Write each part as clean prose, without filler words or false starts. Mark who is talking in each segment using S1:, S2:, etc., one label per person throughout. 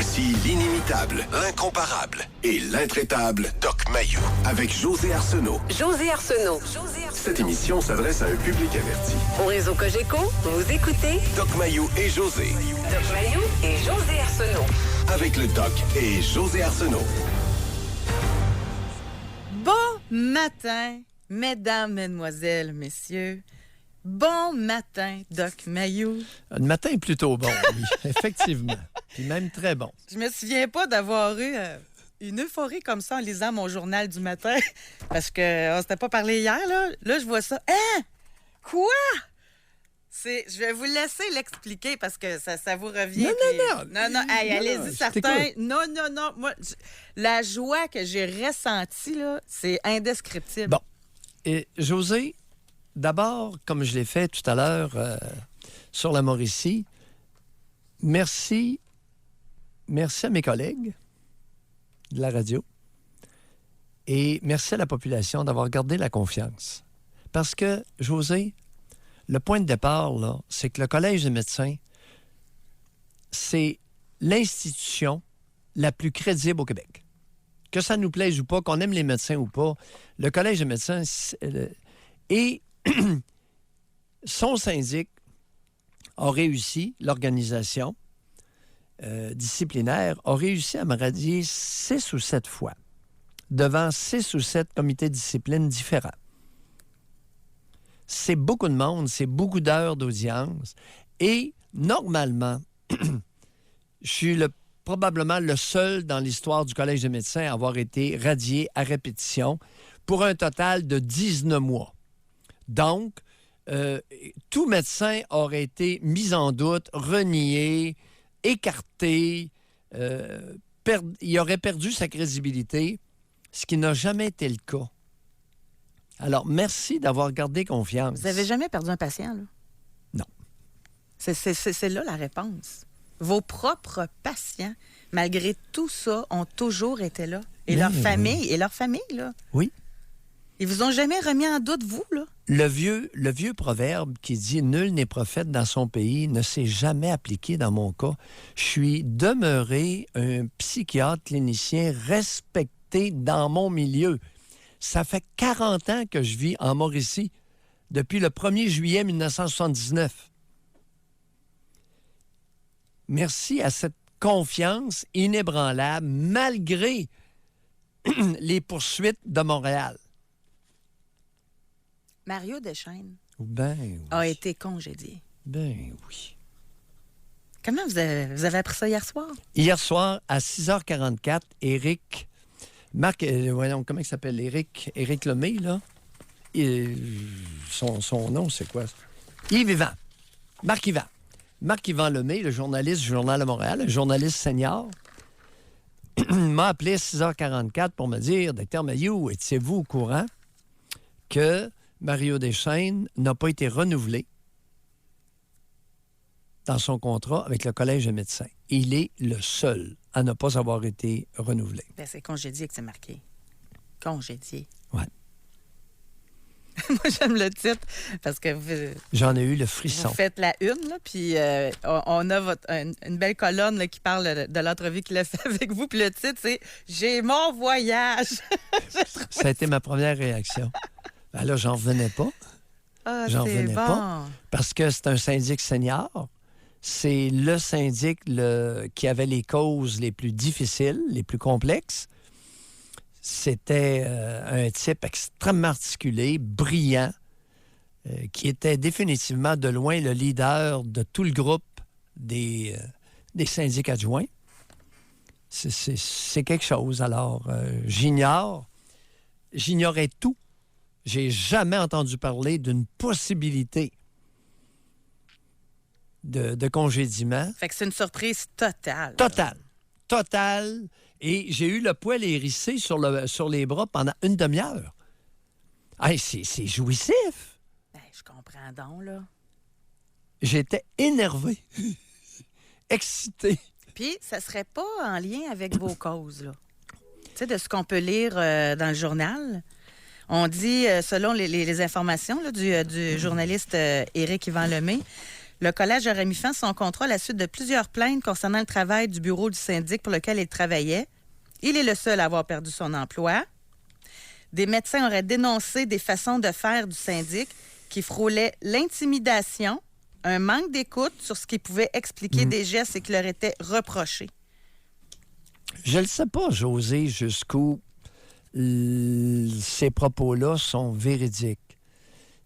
S1: Voici l'inimitable, l'incomparable et l'intraitable Doc Mayou avec José Arsenault.
S2: José Arsenault.
S1: Cette émission s'adresse à un public averti.
S2: Au réseau Cogeco, vous écoutez
S1: Doc Mayou et José.
S2: Doc Mayou et José Arsenault.
S1: Avec le Doc et José Arsenault.
S3: Bon matin, mesdames, mesdemoiselles, messieurs. Bon matin, Doc Mayou.
S4: Le matin est plutôt bon, oui, effectivement. Puis même très bon.
S3: Je me souviens pas d'avoir eu une euphorie comme ça en lisant mon journal du matin. Parce qu'on ne s'était pas parlé hier, là. Là, je vois ça. Hein? Quoi? Je vais vous laisser l'expliquer parce que ça vous revient. Non. Hey, allez-y, certains. Non. Moi, la joie que j'ai ressentie, là, c'est indescriptible.
S4: Bon. Et José, d'abord, comme je l'ai fait tout à l'heure sur la Mauricie, merci à mes collègues de la radio et merci à la population d'avoir gardé la confiance. Parce que, José, le point de départ, là, c'est que le Collège des médecins, c'est l'institution la plus crédible au Québec. Que ça nous plaise ou pas, qu'on aime les médecins ou pas, le Collège des médecins et son syndic a réussi, l'organisation disciplinaire a réussi à me radier 6 ou 7 fois devant 6 ou 7 comités de discipline différents. C'est beaucoup de monde, c'est beaucoup d'heures d'audience. Et normalement, je suis probablement le seul dans l'histoire du Collège des médecins à avoir été radié à répétition pour un total de 19 mois. Donc, tout médecin aurait été mis en doute, renié, écarté, il aurait perdu sa crédibilité, ce qui n'a jamais été le cas. Alors, merci d'avoir gardé confiance.
S3: Vous n'avez jamais perdu un patient, là?
S4: Non.
S3: C'est là la réponse. Vos propres patients, malgré tout ça, ont toujours été là. Et leur famille, là.
S4: Oui.
S3: Ils vous ont jamais remis en doute, vous, là?
S4: Le vieux proverbe qui dit « Nul n'est prophète dans son pays » ne s'est jamais appliqué dans mon cas. Je suis demeuré un psychiatre clinicien respecté dans mon milieu. Ça fait 40 ans que je vis en Mauricie, depuis le 1er juillet 1979. Merci à cette confiance inébranlable, malgré les poursuites de Montréal.
S3: Mario Deschênes
S4: Oui.
S3: a été congédié.
S4: Ben oui.
S3: Comment vous avez appris ça hier soir?
S4: Hier soir, à 6h44, comment il s'appelle? Éric Lemay, là. Son nom, c'est quoi? Yves-Yvan. Marc-Yvan Lemay, le journaliste du Journal de Montréal, un journaliste senior, m'a appelé à 6h44 pour me dire « Docteur Mayou, étiez-vous au courant que Mario Deschênes n'a pas été renouvelé dans son contrat avec le Collège des médecins. Il est le seul à ne pas avoir été renouvelé. »
S3: Ben, c'est congédié que c'est marqué. Congédié.
S4: Ouais.
S3: Moi, j'aime le titre parce que
S4: j'en ai eu le frisson.
S3: Vous faites la une, là, puis on a une belle colonne là, qui parle de l'entrevue qu'il a fait avec vous. Puis le titre, c'est « J'ai mon voyage ».
S4: Ça a été ma première réaction. Ben là, j'en revenais pas.
S3: Ah,
S4: j'en
S3: c'est
S4: revenais
S3: bon.
S4: pas. Parce que c'est un syndic senior. C'est le syndic qui avait les causes les plus difficiles, les plus complexes. C'était un type extrêmement articulé, brillant, qui était définitivement de loin le leader de tout le groupe des syndics adjoints. C'est quelque chose. Alors, j'ignorais tout. J'ai jamais entendu parler d'une possibilité de congédiement.
S3: Fait que c'est une surprise totale.
S4: Totale. Et j'ai eu le poil hérissé sur les bras pendant une demi-heure. Hey, c'est jouissif.
S3: Ben, je comprends donc, là.
S4: J'étais énervé, excité.
S3: Puis, ça serait pas en lien avec vos causes, là. Tu sais, de ce qu'on peut lire dans le journal. On dit, selon les informations là, du journaliste Éric-Yvan Lemay, Le collège aurait mis fin à son contrat à la suite de plusieurs plaintes concernant le travail du bureau du syndic pour lequel il travaillait. Il est le seul à avoir perdu son emploi. Des médecins auraient dénoncé des façons de faire du syndic qui frôlaient l'intimidation, un manque d'écoute sur ce qui pouvait expliquer des gestes et qui leur étaient reprochés.
S4: Je ne sais pas, José, jusqu'où ces propos-là sont véridiques.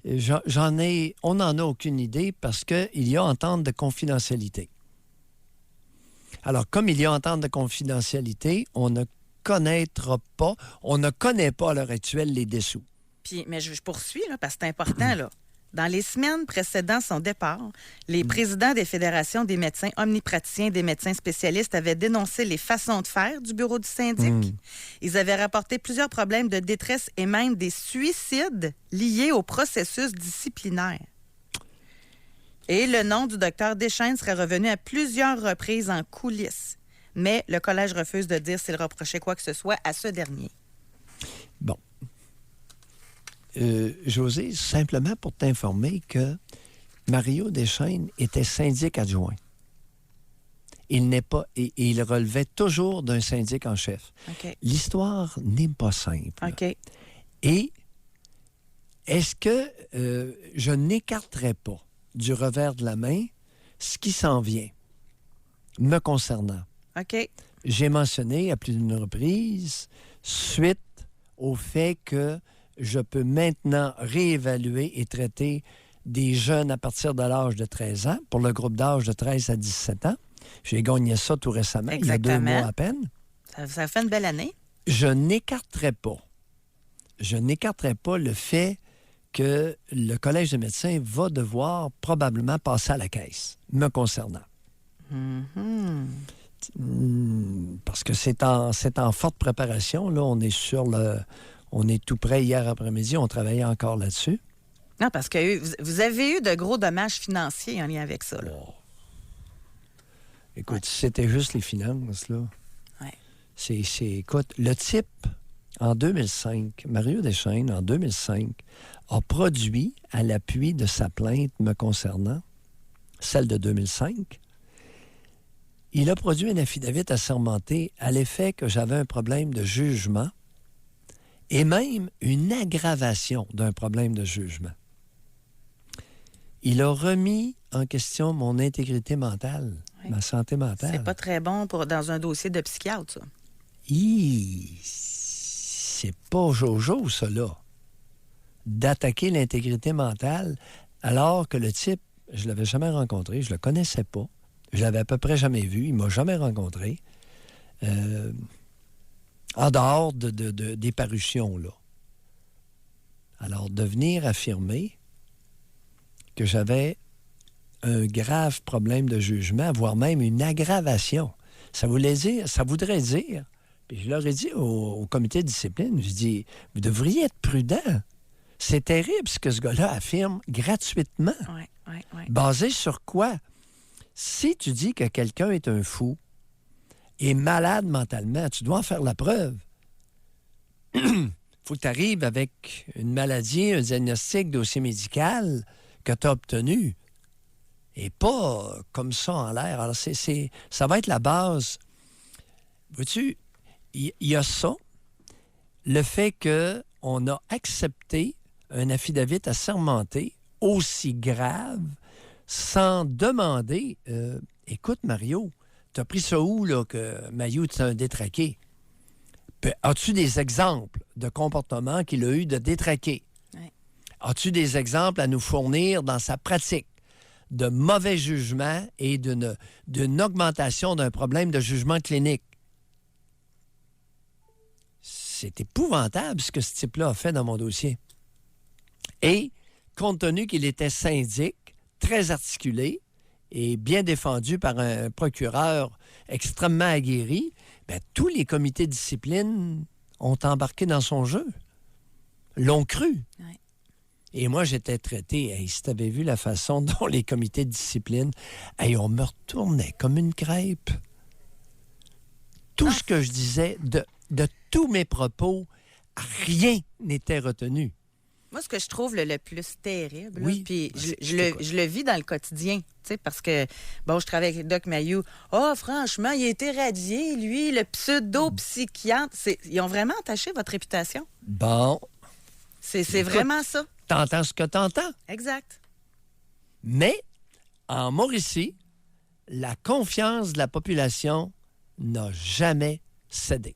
S4: On n'en a aucune idée parce qu'il y a entente de confidentialité. Alors, comme il y a entente de confidentialité, on ne connaît pas à l'heure actuelle les dessous.
S3: Mais je poursuis, là, parce que c'est important, là. Dans les semaines précédant son départ, les présidents des fédérations des médecins omnipraticiens et des médecins spécialistes avaient dénoncé les façons de faire du bureau du syndic. Ils avaient rapporté plusieurs problèmes de détresse et même des suicides liés au processus disciplinaire. Et le nom du docteur Deschênes serait revenu à plusieurs reprises en coulisses. Mais le collège refuse de dire s'il reprochait quoi que ce soit à ce dernier.
S4: Bon. José, simplement pour t'informer que Mario Deschênes était syndic adjoint. Il n'est pas... Et il relevait toujours d'un syndic en chef.
S3: Okay.
S4: L'histoire n'est pas simple.
S3: OK.
S4: Et est-ce que je n'écarterai pas du revers de la main ce qui s'en vient me concernant?
S3: OK.
S4: J'ai mentionné à plus d'une reprise, suite au fait que je peux maintenant réévaluer et traiter des jeunes à partir de l'âge de 13 ans, pour le groupe d'âge de 13 à 17 ans. J'ai gagné ça tout récemment,
S3: Exactement.
S4: il y a 2 mois à peine.
S3: Ça fait une belle année.
S4: Je n'écarterai pas le fait que le Collège des médecins va devoir probablement passer à la caisse, me concernant. Parce que c'est en forte préparation. Là, on est tout prêt. Hier après-midi, on travaillait encore là-dessus.
S3: Non, parce que vous avez eu de gros dommages financiers en lien avec ça. Là.
S4: Oh. Écoute, c'était juste les finances, là.
S3: Ouais.
S4: Écoute, le type, en 2005, Mario Deschênes, en 2005, a produit, à l'appui de sa plainte me concernant, celle de 2005, il a produit un affidavit assermenté à l'effet que j'avais un problème de jugement et même une aggravation d'un problème de jugement. Il a remis en question mon intégrité mentale, ma santé mentale.
S3: C'est pas très bon dans un dossier de psychiatre, ça.
S4: C'est pas Jojo, ça, là. D'attaquer l'intégrité mentale alors que le type, je l'avais jamais rencontré, je le connaissais pas, je l'avais à peu près jamais vu, il m'a jamais rencontré. En dehors des parutions, là. Alors, de venir affirmer que j'avais un grave problème de jugement, voire même une aggravation, ça voudrait dire, puis je leur ai dit au comité de discipline, je dis, vous devriez être prudent. C'est terrible ce que ce gars-là affirme gratuitement.
S3: Oui.
S4: Basé sur quoi? Si tu dis que quelqu'un est un fou, est malade mentalement, tu dois en faire la preuve. Il faut que tu arrives avec une maladie, un diagnostic, dossier médical que tu as obtenu. Et pas comme ça en l'air. Alors, ça va être la base. Vois-tu, il y a ça, le fait qu'on a accepté un affidavit assermenté aussi grave sans demander écoute, Mario, t'as pris ça où, là, que Maillot est un détraqué? As-tu des exemples de comportements qu'il a eu de détraqué?
S3: Oui.
S4: As-tu des exemples à nous fournir dans sa pratique de mauvais jugement et d'une augmentation d'un problème de jugement clinique? C'est épouvantable ce que ce type-là a fait dans mon dossier. Et, compte tenu qu'il était syndic, très articulé et bien défendu par un procureur extrêmement aguerri, bien, tous les comités de discipline ont embarqué dans son jeu, l'ont cru.
S3: Oui.
S4: Et moi, j'étais traité, si tu avais vu la façon dont les comités de discipline, on me retournait comme une crêpe. Tout ce que je disais, de tous mes propos, rien n'était retenu.
S3: Moi, ce que je trouve le plus terrible, là,
S4: Oui.
S3: puis
S4: Vas-y,
S3: je
S4: je t'écoute.
S3: le vis dans le quotidien, tu sais, parce que, bon, je travaille avec Doc Mayou. Oh, franchement, il a été radié, lui, le pseudo-psychiatre. Ils ont vraiment entaché votre réputation.
S4: Bon,
S3: C'est
S4: Écoute.
S3: vraiment ça.
S4: t'entends ce que t'entends.
S3: Exact.
S4: Mais en Mauricie, la confiance de la population n'a jamais cédé.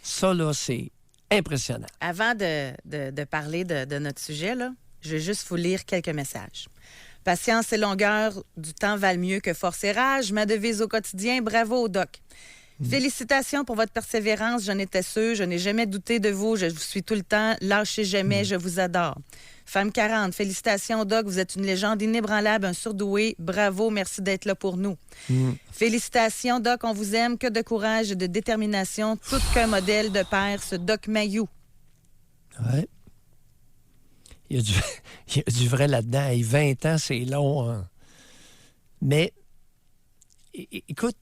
S4: Ça, là, c'est impressionnant.
S3: Avant de parler de notre sujet, là, je vais juste vous lire quelques messages. Patience et longueur du temps valent mieux que force et rage. Ma devise au quotidien, bravo au doc. Félicitations pour votre persévérance. J'en étais sûre. Je n'ai jamais douté de vous. Je vous suis tout le temps. Lâchez jamais. Je vous adore. Femme 40, félicitations, Doc. Vous êtes une légende inébranlable, un surdoué. Bravo. Merci d'être là pour nous. Félicitations, Doc. On vous aime. Que de courage et de détermination. Tout qu'un modèle de père, ce Doc Mayou.
S4: Ouais. Il y a du vrai là-dedans. Et 20 ans, c'est long. Hein. Mais, écoute,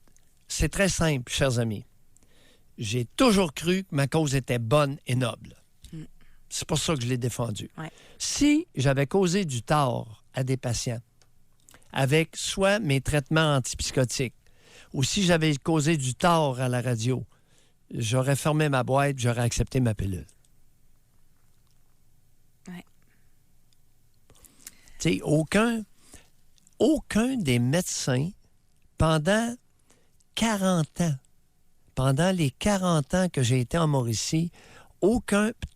S4: c'est très simple, chers amis. J'ai toujours cru que ma cause était bonne et noble. C'est pour ça que je l'ai défendue.
S3: Ouais.
S4: Si j'avais causé du tort à des patients avec soit mes traitements antipsychotiques ou si j'avais causé du tort à la radio, j'aurais fermé ma boîte, j'aurais accepté ma pilule.
S3: Ouais.
S4: Tu sais, aucun des médecins, pendant 40 ans, pendant les 40 ans que j'ai été en Mauricie,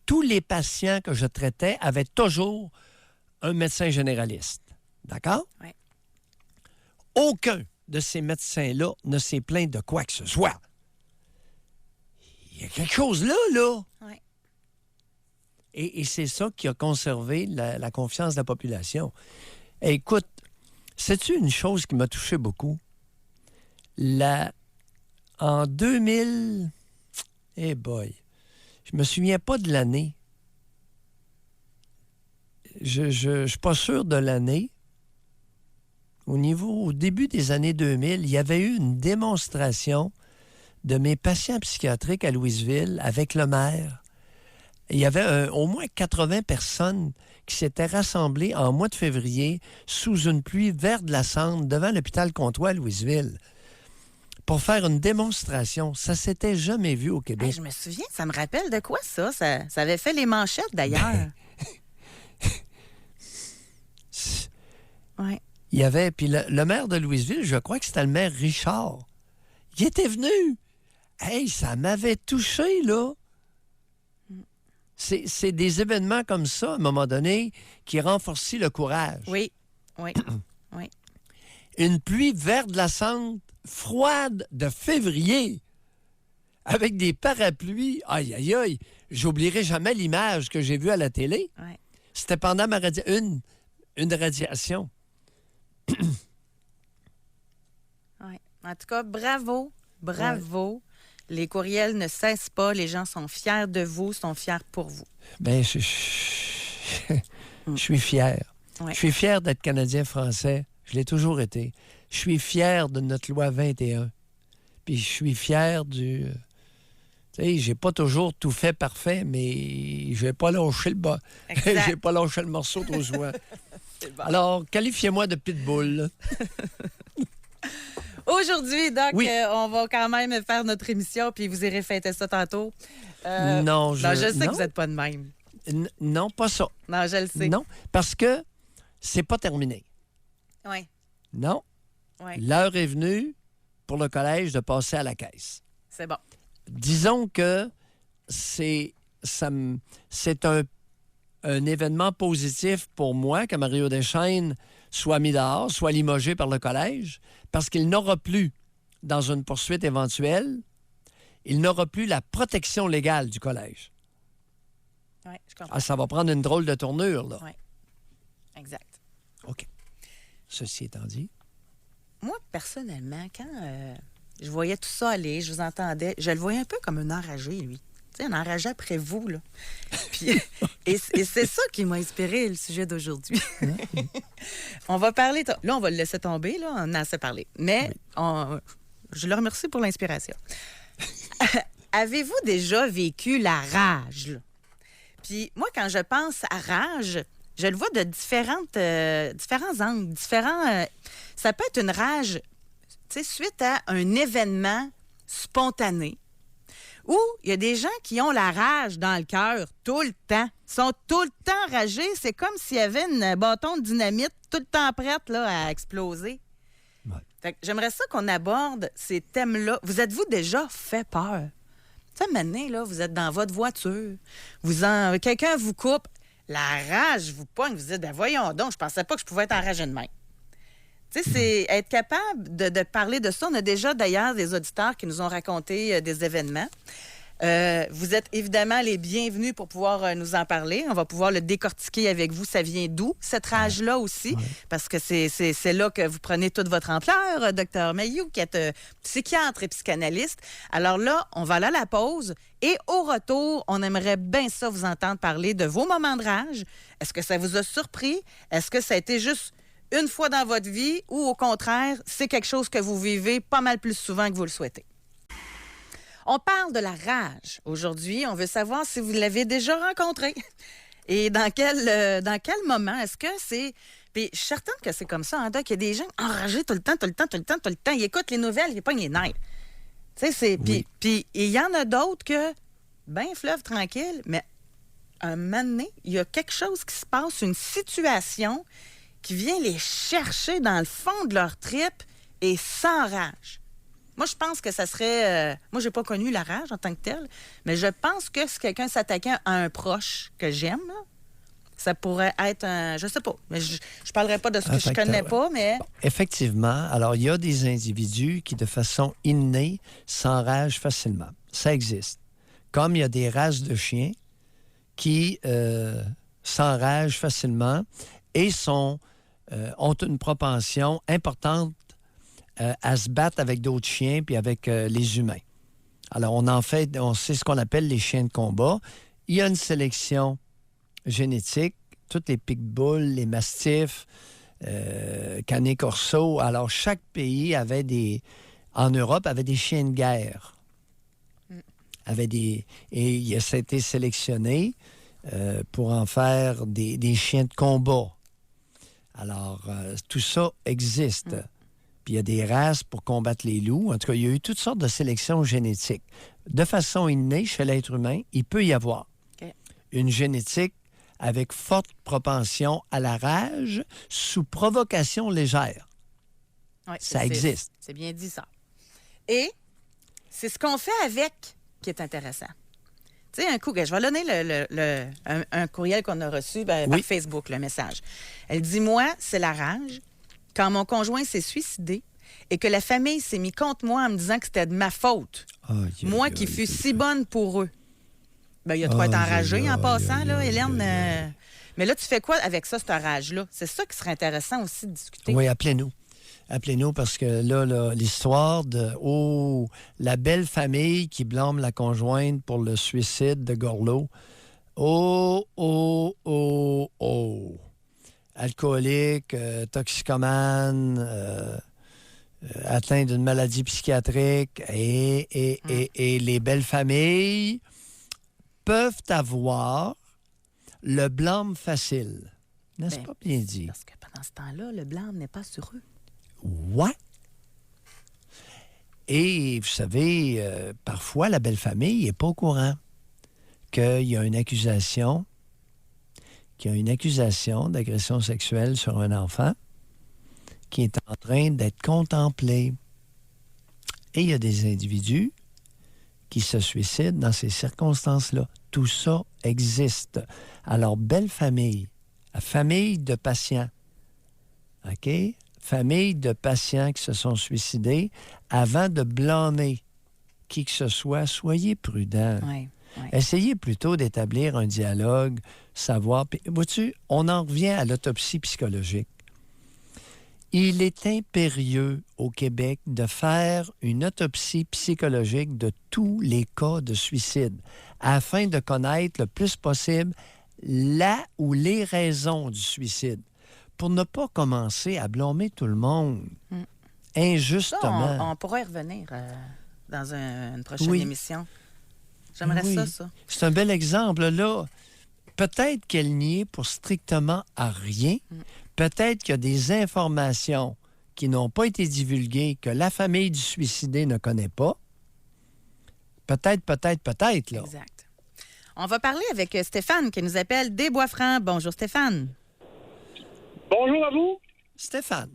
S4: tous les patients que je traitais avaient toujours un médecin généraliste. D'accord?
S3: Oui.
S4: Aucun de ces médecins-là ne s'est plaint de quoi que ce soit. Il y a quelque chose là, là.
S3: Oui.
S4: Et c'est ça qui a conservé la confiance de la population. Et écoute, sais-tu une chose qui m'a touché beaucoup? En 2000... Eh boy! Je me souviens pas de l'année. Je suis pas sûr de l'année. Au début des années 2000, il y avait eu une démonstration de mes patients psychiatriques à Louisville avec le maire. Il y avait au moins 80 personnes qui s'étaient rassemblées en mois de février sous une pluie verglaçante devant l'hôpital Comtois à Louisville pour faire une démonstration. Ça s'était jamais vu au Québec.
S3: Hey, je me souviens, ça me rappelle de quoi ça? Ça avait fait les manchettes d'ailleurs. Oui.
S4: Il y avait, puis le maire de Louisville, je crois que c'était le maire Richard. Il était venu. Hey, ça m'avait touché, là. C'est des événements comme ça, à un moment donné, qui renforcent le courage.
S3: Oui, oui, oui.
S4: Une pluie verglaçante, froide de février, avec des parapluies. Aïe, aïe, aïe. J'oublierai jamais l'image que j'ai vue à la télé.
S3: Ouais.
S4: C'était pendant une radiation.
S3: Ouais. En tout cas, bravo, bravo. Les courriels ne cessent pas. Les gens sont fiers de vous, sont fiers pour vous.
S4: Bien, je suis fier.
S3: Ouais.
S4: Je suis fier d'être Canadien-Français. Je l'ai toujours été. Je suis fier de notre loi 21. Puis je suis fier du... Tu sais, j'ai pas toujours tout fait parfait, mais je vais pas lâcher le bas.
S3: Exact.
S4: J'ai pas lâché le morceau trop souvent. Alors, qualifiez-moi de pitbull.
S3: Aujourd'hui, Doc,
S4: Oui.
S3: On va quand même faire notre émission, puis vous irez fêter ça tantôt.
S4: Non,
S3: je sais
S4: non.
S3: que vous n'êtes pas de même.
S4: Non, pas ça.
S3: Non, je le sais.
S4: Non, parce que c'est pas terminé.
S3: Oui,
S4: Non.
S3: oui,
S4: L'heure est venue pour le collège de passer à la caisse.
S3: c'est bon.
S4: Disons que c'est un événement positif pour moi que Mario Deschênes soit mis dehors, soit limogé par le collège, parce qu'il n'aura plus, dans une poursuite éventuelle, il n'aura plus la protection légale du collège.
S3: Oui, je comprends.
S4: Ah, ça va prendre une drôle de tournure, là.
S3: Oui, exact.
S4: OK. Ceci étant dit,
S3: Moi, personnellement, quand je voyais tout ça aller, je vous entendais, je le voyais un peu comme un enragé, lui. Tu sais, un enragé après vous, là. Puis, et c'est ça qui m'a inspiré le sujet d'aujourd'hui. On va parler... Là, on va le laisser tomber, là. On a assez parlé. Mais je le remercie pour l'inspiration. Avez-vous déjà vécu la rage, là? Puis moi, quand je pense à rage, je le vois de différents angles. Ça peut être une rage, tu sais, suite à un événement spontané. Ou il y a des gens qui ont la rage dans le cœur tout le temps. Ils sont tout le temps enragés. C'est comme s'il y avait une bâton de dynamite tout le temps prête là, à exploser.
S4: Ouais.
S3: Fait que j'aimerais ça qu'on aborde ces thèmes-là. Vous êtes-vous déjà fait peur? Tu sais, maintenant, là, vous êtes dans votre voiture. Quelqu'un vous coupe. La rage vous pogne. Vous dites, ben voyons donc, je pensais pas que je pouvais être enragé de même. Tu sais, c'est être capable de parler de ça. On a déjà, d'ailleurs, des auditeurs qui nous ont raconté des événements. Vous êtes évidemment les bienvenus pour pouvoir nous en parler. On va pouvoir le décortiquer avec vous. Ça vient d'où, cette rage-là aussi? Parce que c'est là que vous prenez toute votre ampleur, Dr Mayou, qui est psychiatre et psychanalyste. Alors là, on va aller à la pause. Et au retour, on aimerait bien ça vous entendre parler de vos moments de rage. Est-ce que ça vous a surpris? Est-ce que ça a été juste une fois dans votre vie ou au contraire, c'est quelque chose que vous vivez pas mal plus souvent que vous le souhaitez? On parle de la rage aujourd'hui. On veut savoir si vous l'avez déjà rencontré et dans quel moment. Est-ce que c'est... Puis je suis certaine que c'est comme ça, hein, Doc. Il y a des gens enragés tout le temps. Ils écoutent les nouvelles, ils pognent les nerfs. Tu sais, c'est...
S4: Oui.
S3: Puis il y en a d'autres que, ben fleuve tranquille, mais un moment donné, il y a quelque chose qui se passe, une situation qui vient les chercher dans le fond de leur trip et s'enrage. Moi, je pense que ça serait... moi, j'ai pas connu la rage en tant que telle, mais je pense que si quelqu'un s'attaquait à un proche que j'aime, là, ça pourrait être un... Je sais pas, mais je parlerai pas de ce que je connais pas, mais...
S4: Bon, effectivement. Alors, il y a des individus qui, de façon innée, s'enragent facilement. Ça existe. Comme il y a des races de chiens qui s'enragent facilement et ont une propension importante à se battre avec d'autres chiens puis avec les humains. Alors, on sait ce qu'on appelle les chiens de combat. Il y a une sélection génétique, tous les pitbulls, les mastifs, canet corso. Alors, chaque pays en Europe, avait des chiens de guerre. Et ça a été sélectionné pour en faire des chiens de combat. Alors, tout ça existe. Puis il y a des races pour combattre les loups. En tout cas, il y a eu toutes sortes de sélections génétiques. De façon innée, chez l'être humain, il peut y avoir une génétique avec forte propension à la rage sous provocation légère.
S3: Ouais,
S4: ça existe.
S3: C'est bien dit, ça. Et c'est ce qu'on fait avec qui est intéressant. Tu sais, un coup, je vais donner un courriel qu'on a reçu par Facebook, le message. Elle dit, moi, c'est la rage. Quand mon conjoint s'est suicidé et que la famille s'est mis contre moi en me disant que c'était de ma faute, moi qui fus si bonne pour eux. Ben, il y a de quoi être enragé en passant, là, Hélène. Mais là, tu fais quoi avec ça, cette rage-là? C'est ça qui serait intéressant aussi de discuter.
S4: Oui, appelez-nous. Appelez-nous parce que là, l'histoire de la belle famille qui blâme la conjointe pour le suicide de Gorlot. Alcoolique, toxicomane, atteint d'une maladie psychiatrique et les belles familles peuvent avoir le blâme facile. N'est-ce pas bien dit?
S3: Parce que pendant ce temps-là, le blâme n'est pas sur eux.
S4: Ouais. Et vous savez, parfois, la belle famille n'est pas au courant qu'il y a une accusation d'agression sexuelle sur un enfant qui est en train d'être contemplé. Et il y a des individus qui se suicident dans ces circonstances-là. Tout ça existe. Alors, belle famille de patients, OK? Famille de patients qui se sont suicidés, avant de blâmer qui que ce soit, soyez prudents.
S3: Oui.
S4: Essayez plutôt d'établir un dialogue, savoir... Vois-tu, on en revient à l'autopsie psychologique. Il est impérieux au Québec de faire une autopsie psychologique de tous les cas de suicide afin de connaître le plus possible la ou les raisons du suicide pour ne pas commencer à blâmer tout le monde injustement.
S3: Ça, on pourrait y revenir dans une prochaine émission. J'aimerais ça.
S4: C'est un bel exemple. Là, peut-être qu'elle n'y est pour strictement à rien. Peut-être qu'il y a des informations qui n'ont pas été divulguées, que la famille du suicidé ne connaît pas. Peut-être, là.
S3: Exact. On va parler avec Stéphane qui nous appelle des Bois-Francs. Bonjour, Stéphane.
S5: Bonjour à vous.
S4: Stéphane.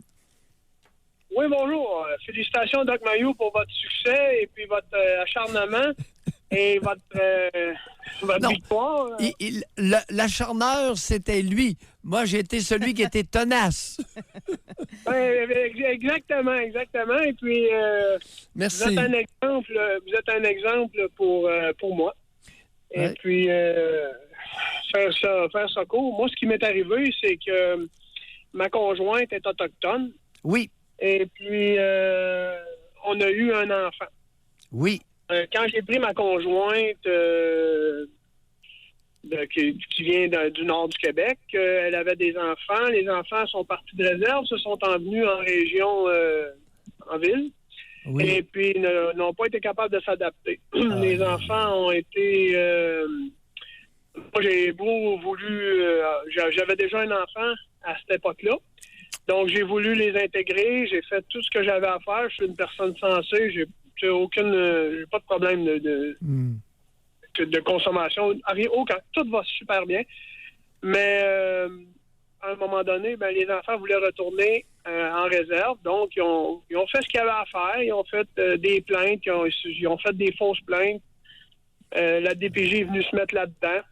S5: Oui, bonjour. Félicitations, Doc Mayou, pour votre succès et puis votre acharnement et votre victoire.
S4: L'acharneur, c'était lui. Moi, j'ai été celui qui était tenace.
S5: Exactement. Et puis,
S4: Merci.
S5: vous êtes un exemple pour moi. Et
S4: Ouais.
S5: puis, faire ça court. Moi, ce qui m'est arrivé, c'est que ma conjointe est autochtone.
S4: Oui.
S5: Et puis, on a eu un enfant.
S4: Oui.
S5: Quand j'ai pris ma conjointe qui vient du nord du Québec, elle avait des enfants. Les enfants sont partis de réserve, se sont envenus en région, en ville.
S4: Oui.
S5: Et puis, n'ont pas été capables de s'adapter. Les enfants ont été... moi, j'ai voulu... j'avais déjà un enfant à cette époque-là. Donc, j'ai voulu les intégrer. J'ai fait tout ce que j'avais à faire. Je suis une personne sensée. J'ai pas de problème de consommation. Aucun. Tout va super bien. Mais à un moment donné, les enfants voulaient retourner en réserve. Donc, ils ont fait ce qu'il y avait à faire. Ils ont fait des plaintes. Ils ont fait des fausses plaintes. La DPJ est venue se mettre là-dedans.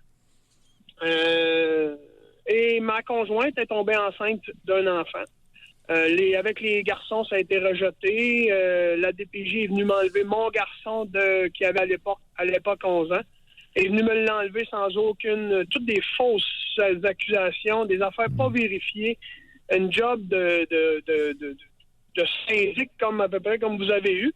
S5: Et ma conjointe est tombée enceinte d'un enfant. Avec les garçons, ça a été rejeté. La DPJ est venue m'enlever mon garçon qui avait à l'époque 11 ans. Elle est venue me l'enlever sans toutes des fausses accusations, des affaires pas vérifiées. Une job de syndic à peu près comme vous avez eu.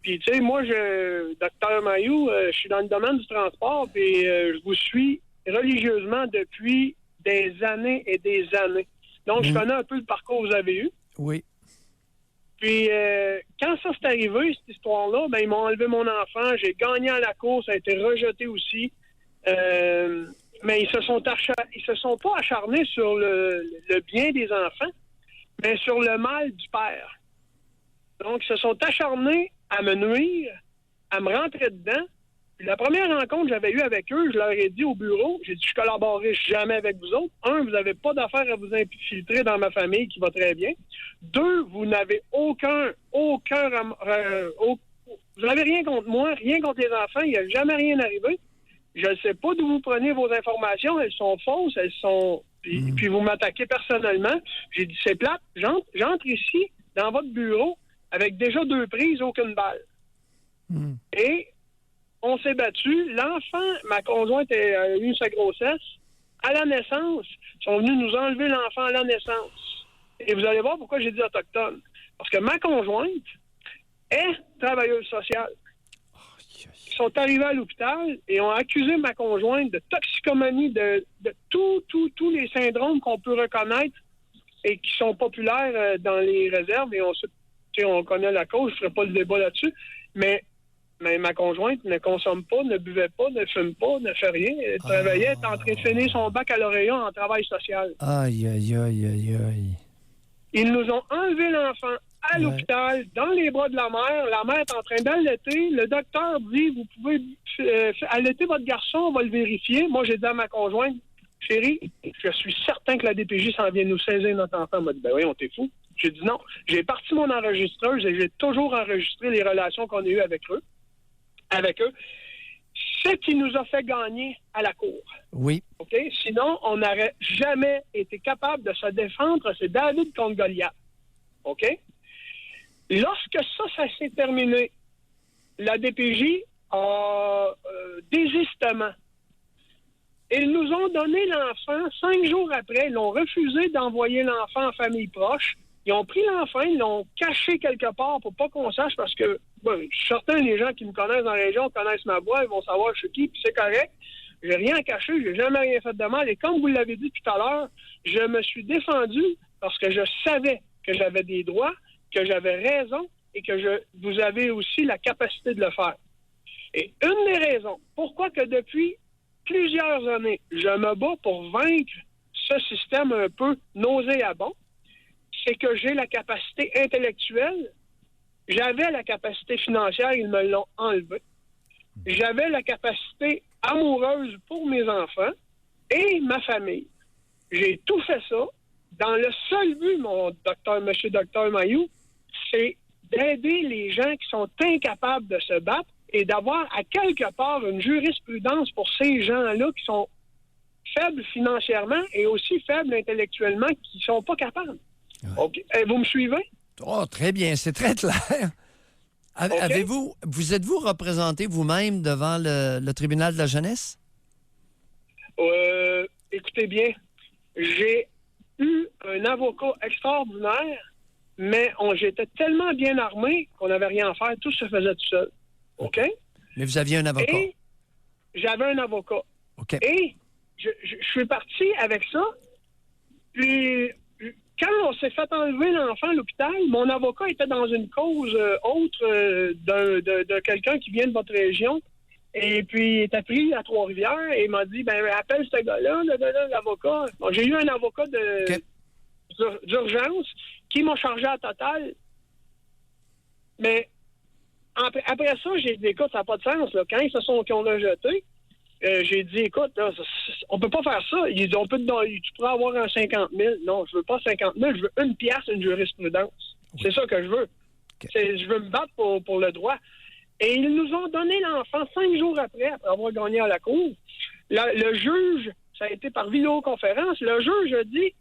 S5: Puis, tu sais, moi, Dr Mayou, je suis dans le domaine du transport, puis je vous suis religieusement depuis des années et des années. Donc, je connais un peu le parcours que vous avez eu.
S4: Oui.
S5: Puis, quand ça s'est arrivé, cette histoire-là, ils m'ont enlevé mon enfant. J'ai gagné à la course. Ça a été rejeté aussi. Mais ils se sont pas acharnés sur le bien des enfants, mais sur le mal du père. Donc, ils se sont acharnés à me nuire, à me rentrer dedans. Puis la première rencontre que j'avais eue avec eux, je leur ai dit au bureau, j'ai dit, je collaborerai jamais avec vous autres. Un, vous n'avez pas d'affaire à vous infiltrer dans ma famille qui va très bien. Deux, vous n'avez vous n'avez rien contre moi, rien contre les enfants, il n'y a jamais rien arrivé. Je ne sais pas d'où vous prenez vos informations, elles sont fausses, puis vous m'attaquez personnellement. J'ai dit, c'est plate, j'entre ici, dans votre bureau, avec déjà 2 prises, aucune balle. Et on s'est battu. L'enfant, ma conjointe a eu sa grossesse. À la naissance, ils sont venus nous enlever l'enfant à la naissance. Et vous allez voir pourquoi j'ai dit autochtone. Parce que ma conjointe est travailleuse sociale. Ils sont arrivés à l'hôpital et ont accusé ma conjointe de toxicomanie, de tous les syndromes qu'on peut reconnaître et qui sont populaires dans les réserves. Et on connaît la cause, je ne ferai pas le débat là-dessus. Mais ma conjointe ne consomme pas, ne buvait pas, ne fume pas, ne fait rien. Elle travaillait, elle était en train de finir son baccalauréat en travail social.
S4: Aïe.
S5: Ils nous ont enlevé l'enfant à l'hôpital, dans les bras de la mère. La mère est en train d'allaiter. Le docteur dit, vous pouvez allaiter votre garçon, on va le vérifier. Moi, j'ai dit à ma conjointe, chérie, je suis certain que la DPJ s'en vient nous saisir notre enfant. Elle m'a dit, oui, on t'est fou. J'ai dit non. J'ai parti mon enregistreuse et j'ai toujours enregistré les relations qu'on a eues avec eux. Ce qui nous a fait gagner à la cour.
S4: Oui.
S5: OK? Sinon, on n'aurait jamais été capable de se défendre. C'est David contre Goliath. OK? Lorsque ça s'est terminé, la DPJ a désistement. Ils nous ont donné l'enfant 5 jours après. Ils ont refusé d'envoyer l'enfant en famille proche. Ils ont pris l'enfant, ils l'ont caché quelque part pour pas qu'on sache parce que certains des gens qui me connaissent dans la région connaissent ma voix, ils vont savoir je suis qui, puis c'est correct. J'ai rien caché, j'ai jamais rien fait de mal. Et comme vous l'avez dit tout à l'heure, je me suis défendu parce que je savais que j'avais des droits, que j'avais raison et que vous avez aussi la capacité de le faire. Et une des raisons, pourquoi que depuis plusieurs années, je me bats pour vaincre ce système un peu nauséabond. C'est que j'ai la capacité intellectuelle, j'avais la capacité financière, ils me l'ont enlevé. J'avais la capacité amoureuse pour mes enfants et ma famille. J'ai tout fait ça dans le seul but, monsieur Docteur Mailloux, c'est d'aider les gens qui sont incapables de se battre et d'avoir à quelque part une jurisprudence pour ces gens-là qui sont faibles financièrement et aussi faibles intellectuellement, qui ne sont pas capables.
S4: Ouais.
S5: Okay. Vous me suivez?
S4: Oh, très bien, c'est très clair.
S5: Okay.
S4: Vous êtes-vous représenté vous-même devant le tribunal de la jeunesse?
S5: Écoutez bien, j'ai eu un avocat extraordinaire, mais j'étais tellement bien armé qu'on n'avait rien à faire, tout se faisait tout seul. OK?
S4: Mais vous aviez un avocat?
S5: Et j'avais un avocat.
S4: OK.
S5: Et je suis parti avec ça, puis quand on s'est fait enlever l'enfant à l'hôpital, mon avocat était dans une cause autre de quelqu'un qui vient de votre région. Et puis, il était pris à Trois-Rivières et il m'a dit, appelle ce gars-là, l'avocat. Bon, j'ai eu un avocat d'urgence qui m'a chargé à total. Mais après ça, j'ai dit, écoute, ça n'a pas de sens. Là. Quand ils qu'on l'a jeté, j'ai dit, écoute, là, on peut pas faire ça. Il dit, tu pourrais avoir un 50 000. Non, je veux pas 50 000, je veux une pièce, une jurisprudence. Oui. C'est ça que je veux. Okay. Je veux me battre pour le droit. Et ils nous ont donné l'enfant 5 jours après avoir gagné à la cour. Le juge, ça a été par vidéoconférence, le juge a dit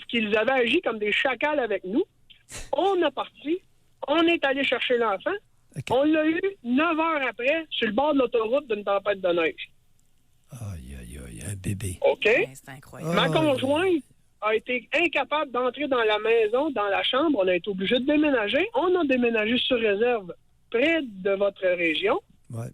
S5: qu'ils avaient agi comme des chacals avec nous. On est parti, on est allé chercher l'enfant. Okay. On l'a eu 9 heures après, sur le bord de l'autoroute d'une tempête de neige.
S4: Aïe, un bébé.
S5: OK.
S3: Ouais, c'est incroyable.
S5: Ma conjointe a été incapable d'entrer dans la maison, dans la chambre. On a été obligé de déménager. On a déménagé sur réserve près de votre région.
S4: Ouais.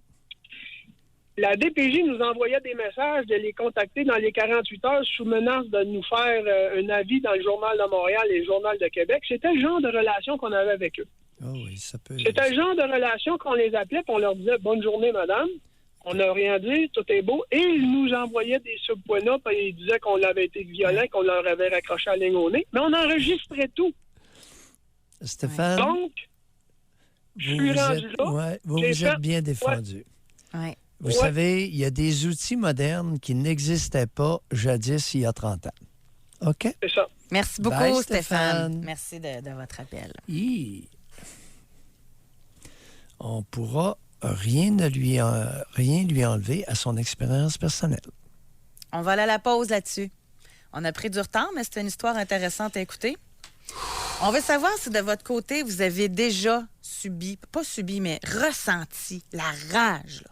S5: La DPJ nous envoyait des messages de les contacter dans les 48 heures sous menace de nous faire un avis dans le Journal de Montréal et le Journal de Québec. C'était le genre de relation qu'on avait avec eux.
S4: Oh oui, ça peut...
S5: C'était le genre de relation qu'on les appelait et on leur disait « Bonne journée, madame ». On n'a rien dit, tout est beau. Et ils nous envoyaient des subpoena et ils disaient qu'on avait été violent, qu'on leur avait raccroché la ligne au nez. Mais on enregistrait tout.
S4: Stéphane...
S5: Donc... Je suis rendu là.
S4: Ouais, vous êtes bien défendu.
S3: Ouais.
S4: Vous savez, il y a des outils modernes qui n'existaient pas jadis il y a 30 ans. OK?
S5: C'est ça.
S3: Merci beaucoup,
S4: Bye,
S3: Stéphane. Merci de votre appel.
S4: On ne pourra rien lui enlever à son expérience personnelle.
S3: On va aller à la pause là-dessus. On a pris du retard, mais c'est une histoire intéressante à écouter. On veut savoir si de votre côté, vous avez déjà mais ressenti la rage. Là.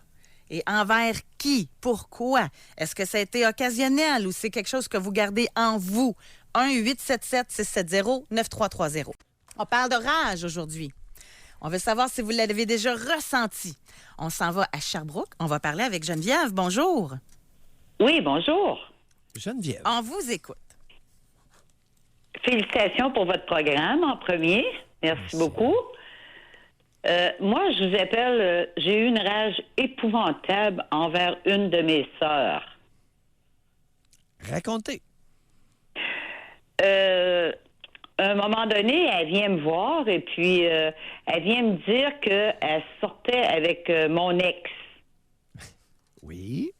S3: Et envers qui? Pourquoi? Est-ce que ça a été occasionnel ou c'est quelque chose que vous gardez en vous? 1-877-670-9330. On parle de rage aujourd'hui. On veut savoir si vous l'avez déjà ressenti. On s'en va à Sherbrooke. On va parler avec Geneviève. Bonjour.
S6: Oui, bonjour.
S4: Geneviève.
S3: On vous écoute.
S6: Félicitations pour votre programme en premier. Merci beaucoup. Moi, je vous appelle, j'ai eu une rage épouvantable envers une de mes sœurs.
S4: Racontez.
S6: À un moment donné, elle vient me voir et puis elle vient me dire qu'elle sortait avec mon ex.
S4: Oui.